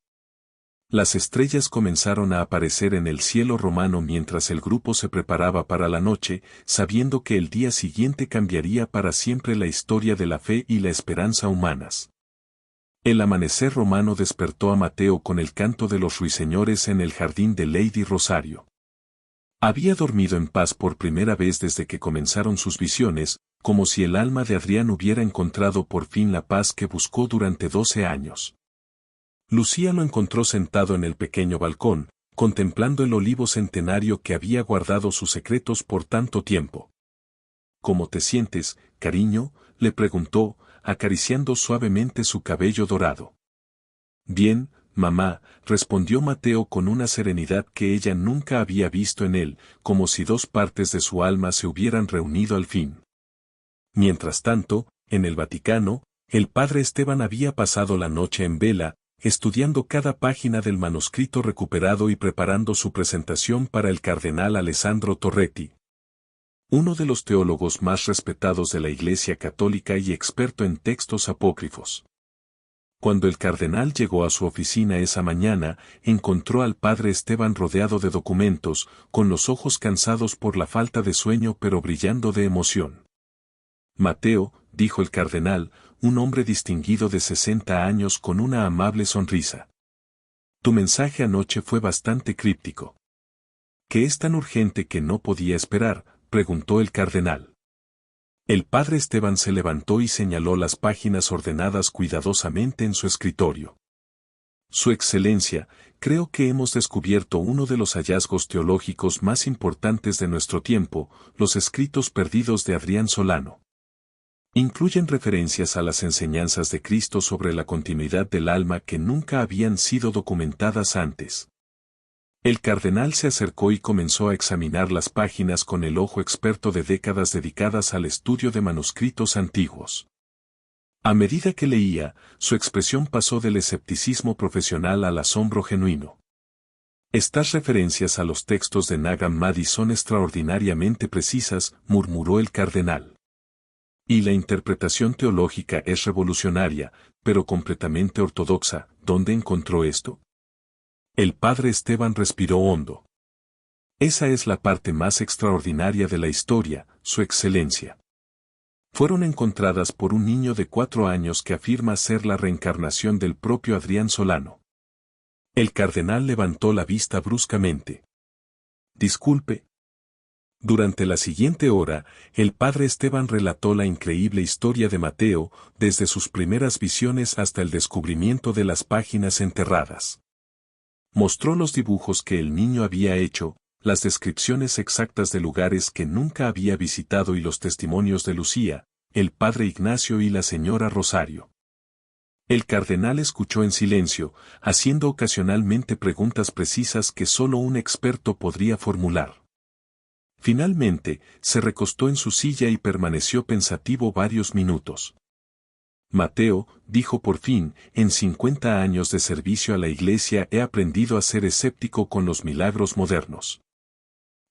Las estrellas comenzaron a aparecer en el cielo romano mientras el grupo se preparaba para la noche, sabiendo que el día siguiente cambiaría para siempre la historia de la fe y la esperanza humanas. El amanecer romano despertó a Mateo con el canto de los ruiseñores en el jardín de Lady Rosario. Había dormido en paz por primera vez desde que comenzaron sus visiones, como si el alma de Adrián hubiera encontrado por fin la paz que buscó durante 12 años. Lucía lo encontró sentado en el pequeño balcón, contemplando el olivo centenario que había guardado sus secretos por tanto tiempo. ¿Cómo te sientes, cariño?, le preguntó, acariciando suavemente su cabello dorado. Bien, mamá, respondió Mateo con una serenidad que ella nunca había visto en él, como si dos partes de su alma se hubieran reunido al fin. Mientras tanto, en el Vaticano, el padre Esteban había pasado la noche en vela, estudiando cada página del manuscrito recuperado y preparando su presentación para el cardenal Alessandro Torretti, uno de los teólogos más respetados de la Iglesia Católica y experto en textos apócrifos. Cuando el cardenal llegó a su oficina esa mañana, encontró al padre Esteban rodeado de documentos, con los ojos cansados por la falta de sueño pero brillando de emoción. Mateo, dijo el cardenal, un hombre distinguido de 60 años con una amable sonrisa. Tu mensaje anoche fue bastante críptico. ¿Qué es tan urgente que no podía esperar?, preguntó el cardenal. El padre Esteban se levantó y señaló las páginas ordenadas cuidadosamente en su escritorio. Su Excelencia, creo que hemos descubierto uno de los hallazgos teológicos más importantes de nuestro tiempo, los escritos perdidos de Adrián Solano. Incluyen referencias a las enseñanzas de Cristo sobre la continuidad del alma que nunca habían sido documentadas antes. El cardenal se acercó y comenzó a examinar las páginas con el ojo experto de décadas dedicadas al estudio de manuscritos antiguos. A medida que leía, su expresión pasó del escepticismo profesional al asombro genuino. Estas referencias a los textos de Nag Hammadi son extraordinariamente precisas, murmuró el cardenal. Y la interpretación teológica es revolucionaria, pero completamente ortodoxa. ¿Dónde encontró esto? El padre Esteban respiró hondo. Esa es la parte más extraordinaria de la historia, Su Excelencia. Fueron encontradas por un niño de 4 años que afirma ser la reencarnación del propio Adrián Solano. El cardenal levantó la vista bruscamente. Disculpe. Durante la siguiente hora, el padre Esteban relató la increíble historia de Mateo, desde sus primeras visiones hasta el descubrimiento de las páginas enterradas. Mostró los dibujos que el niño había hecho, las descripciones exactas de lugares que nunca había visitado y los testimonios de Lucía, el padre Ignacio y la señora Rosario. El cardenal escuchó en silencio, haciendo ocasionalmente preguntas precisas que solo un experto podría formular. Finalmente, se recostó en su silla y permaneció pensativo varios minutos. Mateo, dijo por fin, en 50 años de servicio a la Iglesia he aprendido a ser escéptico con los milagros modernos.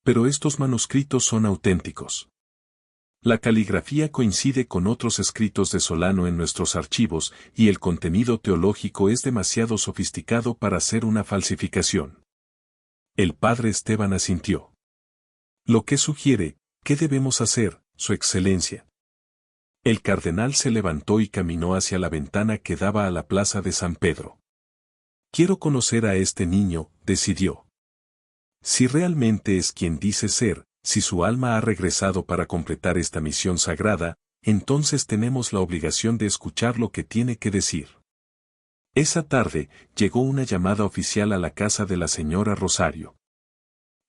Pero estos manuscritos son auténticos. La caligrafía coincide con otros escritos de Solano en nuestros archivos y el contenido teológico es demasiado sofisticado para ser una falsificación. El padre Esteban asintió. Lo que sugiere, ¿qué debemos hacer, Su Excelencia? El cardenal se levantó y caminó hacia la ventana que daba a la plaza de San Pedro. Quiero conocer a este niño, decidió. Si realmente es quien dice ser, si su alma ha regresado para completar esta misión sagrada, entonces tenemos la obligación de escuchar lo que tiene que decir. Esa tarde, llegó una llamada oficial a la casa de la señora Rosario.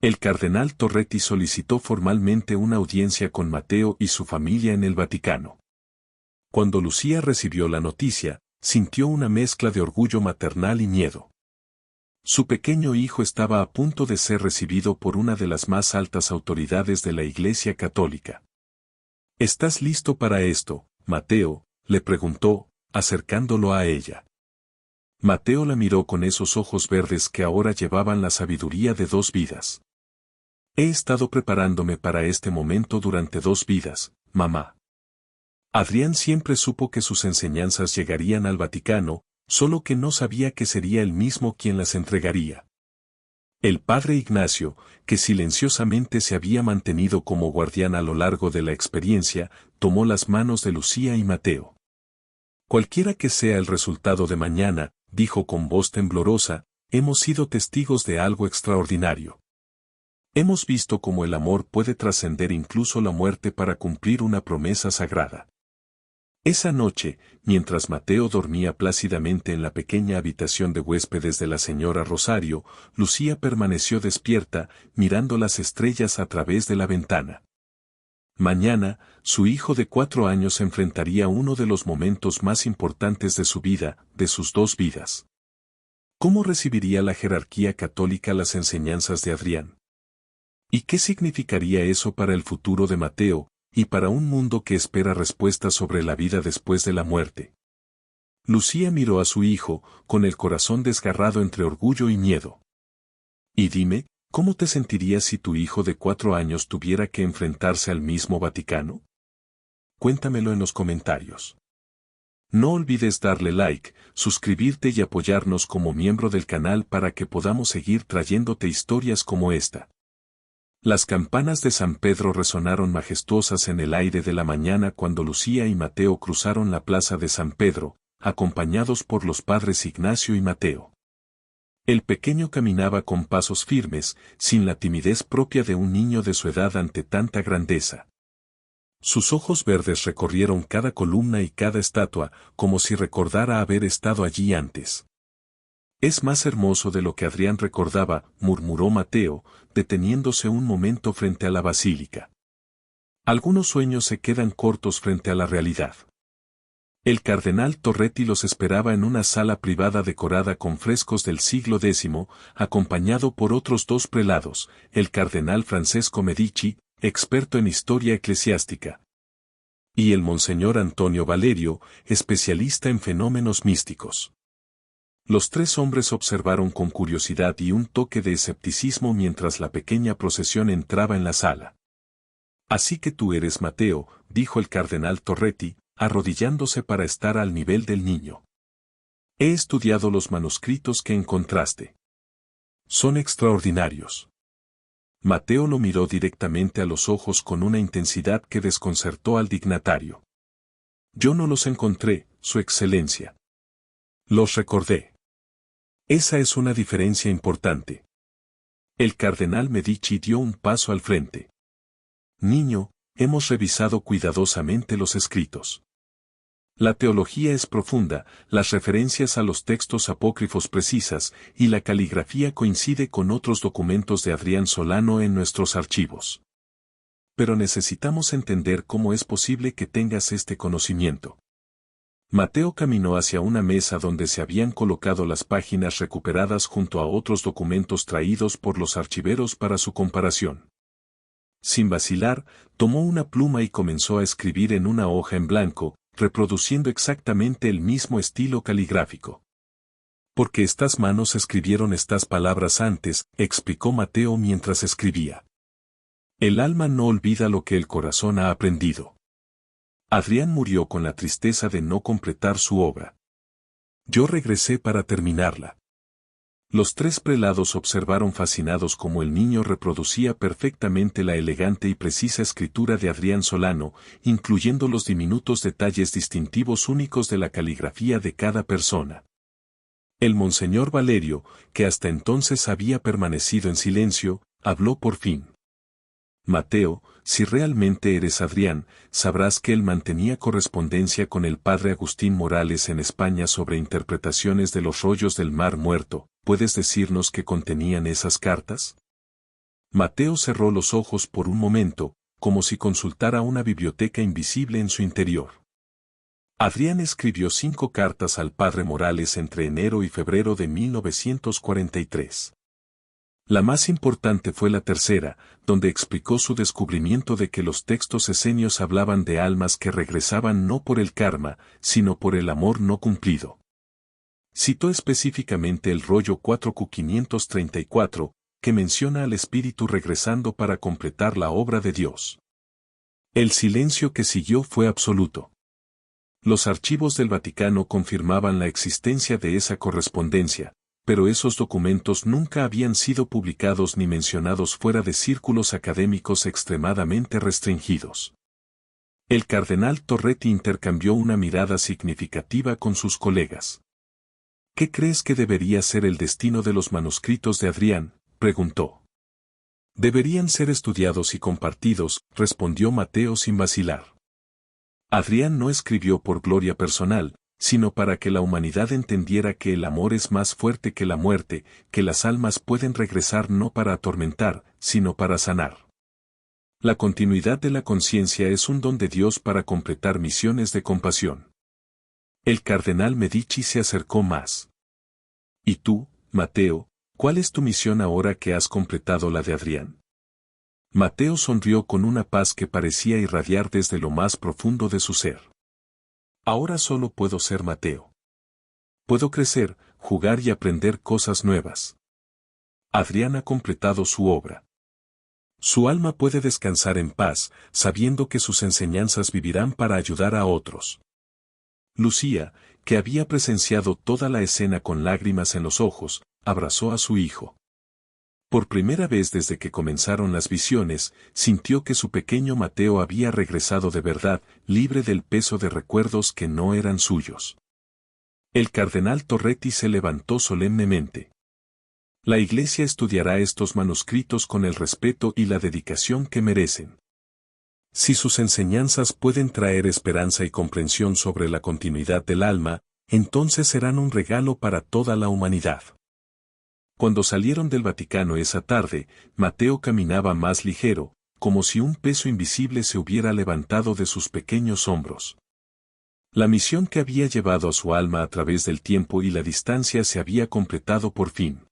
El cardenal Torretti solicitó formalmente una audiencia con Mateo y su familia en el Vaticano. Cuando Lucía recibió la noticia, sintió una mezcla de orgullo maternal y miedo. Su pequeño hijo estaba a punto de ser recibido por una de las más altas autoridades de la Iglesia Católica. ¿Estás listo para esto, Mateo?, le preguntó, acercándolo a ella. Mateo la miró con esos ojos verdes que ahora llevaban la sabiduría de 2 vidas. He estado preparándome para este momento durante 2 vidas, mamá. Adrián siempre supo que sus enseñanzas llegarían al Vaticano, solo que no sabía que sería él mismo quien las entregaría. El padre Ignacio, que silenciosamente se había mantenido como guardián a lo largo de la experiencia, tomó las manos de Lucía y Mateo. Cualquiera que sea el resultado de mañana, dijo con voz temblorosa, hemos sido testigos de algo extraordinario. Hemos visto cómo el amor puede trascender incluso la muerte para cumplir una promesa sagrada. Esa noche, mientras Mateo dormía plácidamente en la pequeña habitación de huéspedes de la señora Rosario, Lucía permaneció despierta, mirando las estrellas a través de la ventana. Mañana, su hijo de 4 años enfrentaría uno de los momentos más importantes de su vida, de sus 2 vidas. ¿Cómo recibiría la jerarquía católica las enseñanzas de Adrián? ¿Y qué significaría eso para el futuro de Mateo, y para un mundo que espera respuestas sobre la vida después de la muerte? Lucía miró a su hijo, con el corazón desgarrado entre orgullo y miedo. Y dime, ¿cómo te sentirías si tu hijo de 4 años tuviera que enfrentarse al mismo Vaticano? Cuéntamelo en los comentarios. No olvides darle like, suscribirte y apoyarnos como miembro del canal para que podamos seguir trayéndote historias como esta. Las campanas de San Pedro resonaron majestuosas en el aire de la mañana cuando Lucía y Mateo cruzaron la plaza de San Pedro, acompañados por los padres Ignacio y Mateo. El pequeño caminaba con pasos firmes, sin la timidez propia de un niño de su edad ante tanta grandeza. Sus ojos verdes recorrieron cada columna y cada estatua, como si recordara haber estado allí antes. Es más hermoso de lo que Adrián recordaba, murmuró Mateo, deteniéndose un momento frente a la basílica. Algunos sueños se quedan cortos frente a la realidad. El cardenal Torretti los esperaba en una sala privada decorada con frescos del siglo X, acompañado por otros 2 prelados, el cardenal Francesco Medici, experto en historia eclesiástica, y el monseñor Antonio Valerio, especialista en fenómenos místicos. Los 3 hombres observaron con curiosidad y un toque de escepticismo mientras la pequeña procesión entraba en la sala. Así que tú eres Mateo, dijo el cardenal Torretti, arrodillándose para estar al nivel del niño. He estudiado los manuscritos que encontraste. Son extraordinarios. Mateo lo miró directamente a los ojos con una intensidad que desconcertó al dignatario. Yo no los encontré, Su Excelencia. Los recordé. Esa es una diferencia importante. El cardenal Medici dio un paso al frente. Niño, hemos revisado cuidadosamente los escritos. La teología es profunda, las referencias a los textos apócrifos precisas, y la caligrafía coincide con otros documentos de Adrián Solano en nuestros archivos. Pero necesitamos entender cómo es posible que tengas este conocimiento. Mateo caminó hacia una mesa donde se habían colocado las páginas recuperadas junto a otros documentos traídos por los archiveros para su comparación. Sin vacilar, tomó una pluma y comenzó a escribir en una hoja en blanco, reproduciendo exactamente el mismo estilo caligráfico. Porque estas manos escribieron estas palabras antes, explicó Mateo mientras escribía. El alma no olvida lo que el corazón ha aprendido. Adrián murió con la tristeza de no completar su obra. Yo regresé para terminarla. Los 3 prelados observaron fascinados cómo el niño reproducía perfectamente la elegante y precisa escritura de Adrián Solano, incluyendo los diminutos detalles distintivos únicos de la caligrafía de cada persona. El monseñor Valerio, que hasta entonces había permanecido en silencio, habló por fin. Mateo, si realmente eres Adrián, sabrás que él mantenía correspondencia con el padre Agustín Morales en España sobre interpretaciones de los rollos del Mar Muerto. ¿Puedes decirnos qué contenían esas cartas? Mateo cerró los ojos por un momento, como si consultara una biblioteca invisible en su interior. Adrián escribió 5 cartas al padre Morales entre enero y febrero de 1943. La más importante fue la tercera, donde explicó su descubrimiento de que los textos esenios hablaban de almas que regresaban no por el karma, sino por el amor no cumplido. Citó específicamente el rollo 4Q534, que menciona al espíritu regresando para completar la obra de Dios. El silencio que siguió fue absoluto. Los archivos del Vaticano confirmaban la existencia de esa correspondencia, pero esos documentos nunca habían sido publicados ni mencionados fuera de círculos académicos extremadamente restringidos. El cardenal Torretti intercambió una mirada significativa con sus colegas. ¿Qué crees que debería ser el destino de los manuscritos de Adrián?, preguntó. Deberían ser estudiados y compartidos, respondió Mateo sin vacilar. Adrián no escribió por gloria personal, sino para que la humanidad entendiera que el amor es más fuerte que la muerte, que las almas pueden regresar no para atormentar, sino para sanar. La continuidad de la conciencia es un don de Dios para completar misiones de compasión. El cardenal Medici se acercó más. ¿Y tú, Mateo, ¿cuál es tu misión ahora que has completado la de Adrián? Mateo sonrió con una paz que parecía irradiar desde lo más profundo de su ser. Ahora solo puedo ser Mateo. Puedo crecer, jugar y aprender cosas nuevas. Adrián ha completado su obra. Su alma puede descansar en paz, sabiendo que sus enseñanzas vivirán para ayudar a otros. Lucía, que había presenciado toda la escena con lágrimas en los ojos, abrazó a su hijo. Por primera vez desde que comenzaron las visiones, sintió que su pequeño Mateo había regresado de verdad, libre del peso de recuerdos que no eran suyos. El cardenal Torretti se levantó solemnemente. La Iglesia estudiará estos manuscritos con el respeto y la dedicación que merecen. Si sus enseñanzas pueden traer esperanza y comprensión sobre la continuidad del alma, entonces serán un regalo para toda la humanidad. Cuando salieron del Vaticano esa tarde, Mateo caminaba más ligero, como si un peso invisible se hubiera levantado de sus pequeños hombros. La misión que había llevado a su alma a través del tiempo y la distancia se había completado por fin.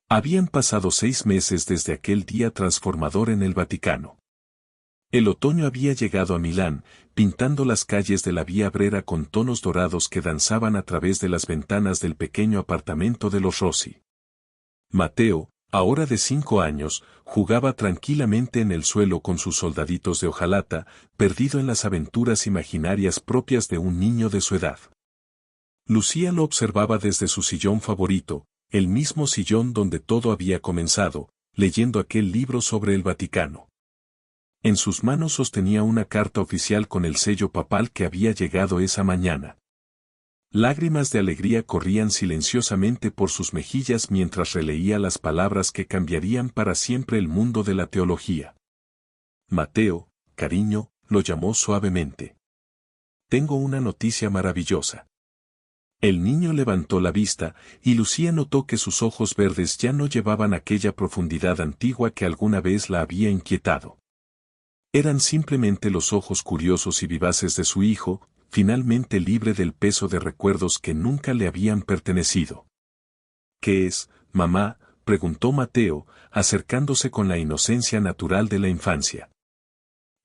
Habían pasado 6 meses desde aquel día transformador en el Vaticano. El otoño había llegado a Milán, pintando las calles de la Vía Brera con tonos dorados que danzaban a través de las ventanas del pequeño apartamento de los Rossi. Mateo, ahora de 5 años, jugaba tranquilamente en el suelo con sus soldaditos de hojalata, perdido en las aventuras imaginarias propias de un niño de su edad. Lucía lo observaba desde su sillón favorito, el mismo sillón donde todo había comenzado, leyendo aquel libro sobre el Vaticano. En sus manos sostenía una carta oficial con el sello papal que había llegado esa mañana. Lágrimas de alegría corrían silenciosamente por sus mejillas mientras releía las palabras que cambiarían para siempre el mundo de la teología. Mateo, cariño, lo llamó suavemente. Tengo una noticia maravillosa. El niño levantó la vista, y Lucía notó que sus ojos verdes ya no llevaban aquella profundidad antigua que alguna vez la había inquietado. Eran simplemente los ojos curiosos y vivaces de su hijo, finalmente libre del peso de recuerdos que nunca le habían pertenecido. ¿Qué es, mamá?, preguntó Mateo, acercándose con la inocencia natural de la infancia.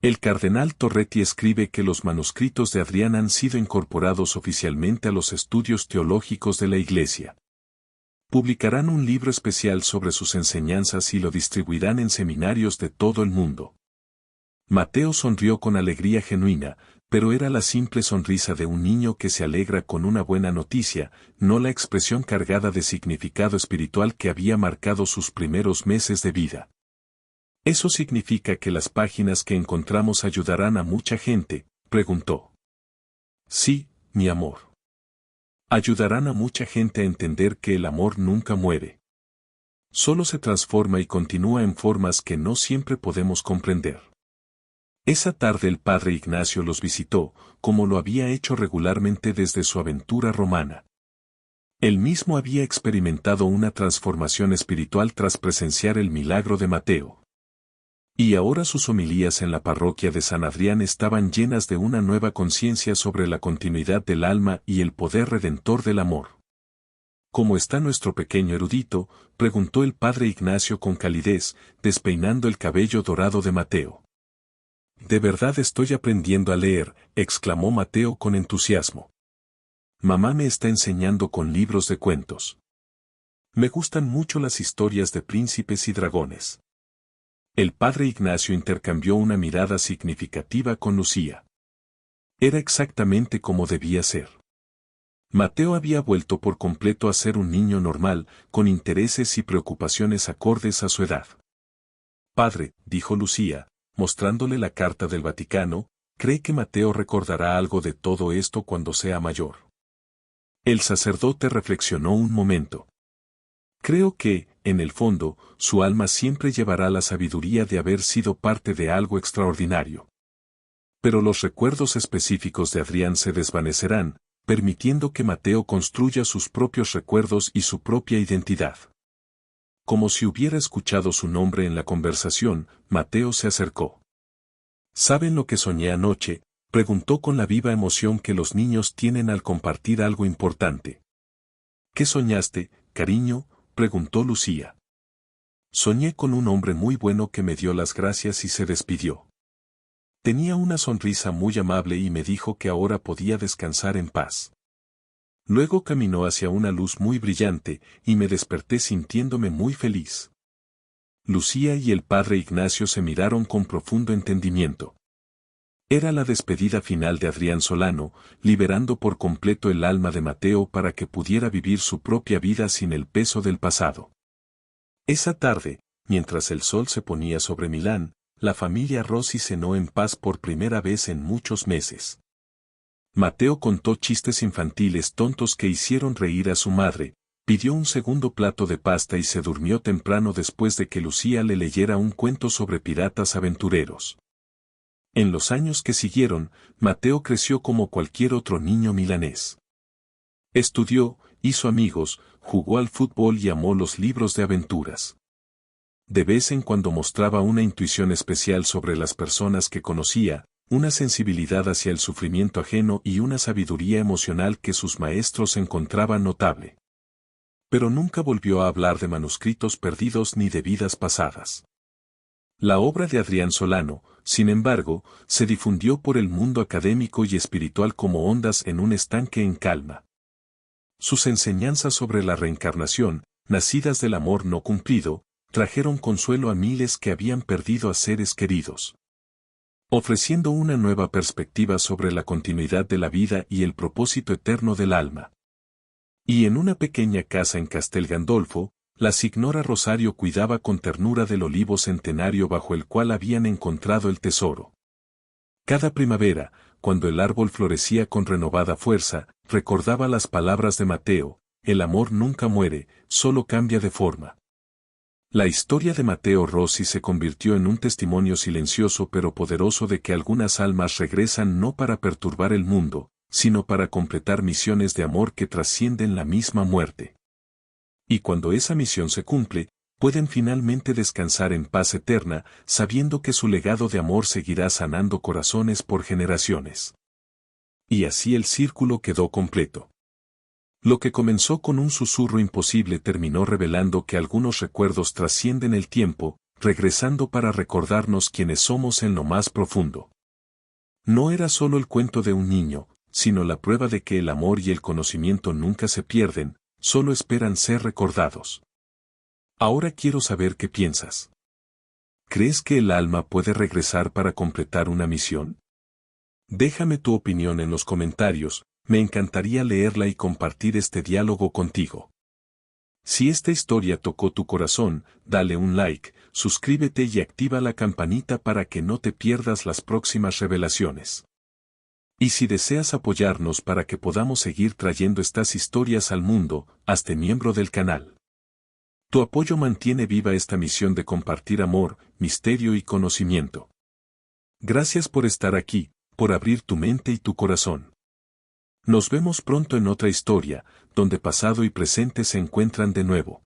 El cardenal Torretti escribe que los manuscritos de Adrián han sido incorporados oficialmente a los estudios teológicos de la Iglesia. Publicarán un libro especial sobre sus enseñanzas y lo distribuirán en seminarios de todo el mundo. Mateo sonrió con alegría genuina, pero era la simple sonrisa de un niño que se alegra con una buena noticia, no la expresión cargada de significado espiritual que había marcado sus primeros meses de vida. ¿Eso significa que las páginas que encontramos ayudarán a mucha gente?, preguntó. Sí, mi amor. Ayudarán a mucha gente a entender que el amor nunca muere. Solo se transforma y continúa en formas que no siempre podemos comprender. Esa tarde el padre Ignacio los visitó, como lo había hecho regularmente desde su aventura romana. Él mismo había experimentado una transformación espiritual tras presenciar el milagro de Mateo. Y ahora sus homilías en la parroquia de San Adrián estaban llenas de una nueva conciencia sobre la continuidad del alma y el poder redentor del amor. ¿Cómo está nuestro pequeño erudito?, preguntó el padre Ignacio con calidez, despeinando el cabello dorado de Mateo. De verdad estoy aprendiendo a leer, exclamó Mateo con entusiasmo. Mamá me está enseñando con libros de cuentos. Me gustan mucho las historias de príncipes y dragones. El padre Ignacio intercambió una mirada significativa con Lucía. Era exactamente como debía ser. Mateo había vuelto por completo a ser un niño normal, con intereses y preocupaciones acordes a su edad. Padre, dijo Lucía, mostrándole la carta del Vaticano, ¿cree que Mateo recordará algo de todo esto cuando sea mayor? El sacerdote reflexionó un momento. Creo que, en el fondo, su alma siempre llevará la sabiduría de haber sido parte de algo extraordinario. Pero los recuerdos específicos de Adrián se desvanecerán, permitiendo que Mateo construya sus propios recuerdos y su propia identidad. Como si hubiera escuchado su nombre en la conversación, Mateo se acercó. ¿Saben lo que soñé anoche?, preguntó con la viva emoción que los niños tienen al compartir algo importante. ¿Qué soñaste, Cariño, preguntó Lucía. Soñé con un hombre muy bueno que me dio las gracias y se despidió. Tenía una sonrisa muy amable y me dijo que ahora podía descansar en paz. Luego caminó hacia una luz muy brillante y me desperté sintiéndome muy feliz. Lucía y el padre Ignacio se miraron con profundo entendimiento. Era la despedida final de Adrián Solano, liberando por completo el alma de Mateo para que pudiera vivir su propia vida sin el peso del pasado. Esa tarde, mientras el sol se ponía sobre Milán, la familia Rossi cenó en paz por primera vez en muchos meses. Mateo contó chistes infantiles tontos que hicieron reír a su madre, pidió un segundo plato de pasta y se durmió temprano después de que Lucía le leyera un cuento sobre piratas aventureros. En los años que siguieron, Mateo creció como cualquier otro niño milanés. Estudió, hizo amigos, jugó al fútbol y amó los libros de aventuras. De vez en cuando mostraba una intuición especial sobre las personas que conocía, una sensibilidad hacia el sufrimiento ajeno y una sabiduría emocional que sus maestros encontraban notable. Pero nunca volvió a hablar de manuscritos perdidos ni de vidas pasadas. La obra de Adrián Solano, sin embargo, se difundió por el mundo académico y espiritual como ondas en un estanque en calma. Sus enseñanzas sobre la reencarnación, nacidas del amor no cumplido, trajeron consuelo a miles que habían perdido a seres queridos, ofreciendo una nueva perspectiva sobre la continuidad de la vida y el propósito eterno del alma. Y en una pequeña casa en Castel Gandolfo, la signora Rosario cuidaba con ternura del olivo centenario bajo el cual habían encontrado el tesoro. Cada primavera, cuando el árbol florecía con renovada fuerza, recordaba las palabras de Mateo: el amor nunca muere, solo cambia de forma. La historia de Mateo Rossi se convirtió en un testimonio silencioso pero poderoso de que algunas almas regresan no para perturbar el mundo, sino para completar misiones de amor que trascienden la misma muerte. Y cuando esa misión se cumple, pueden finalmente descansar en paz eterna, sabiendo que su legado de amor seguirá sanando corazones por generaciones. Y así el círculo quedó completo. Lo que comenzó con un susurro imposible terminó revelando que algunos recuerdos trascienden el tiempo, regresando para recordarnos quiénes somos en lo más profundo. No era solo el cuento de un niño, sino la prueba de que el amor y el conocimiento nunca se pierden, solo esperan ser recordados. Ahora quiero saber qué piensas. ¿Crees que el alma puede regresar para completar una misión? Déjame tu opinión en los comentarios, me encantaría leerla y compartir este diálogo contigo. Si esta historia tocó tu corazón, dale un like, suscríbete y activa la campanita para que no te pierdas las próximas revelaciones. Y si deseas apoyarnos para que podamos seguir trayendo estas historias al mundo, hazte miembro del canal. Tu apoyo mantiene viva esta misión de compartir amor, misterio y conocimiento. Gracias por estar aquí, por abrir tu mente y tu corazón. Nos vemos pronto en otra historia, donde pasado y presente se encuentran de nuevo.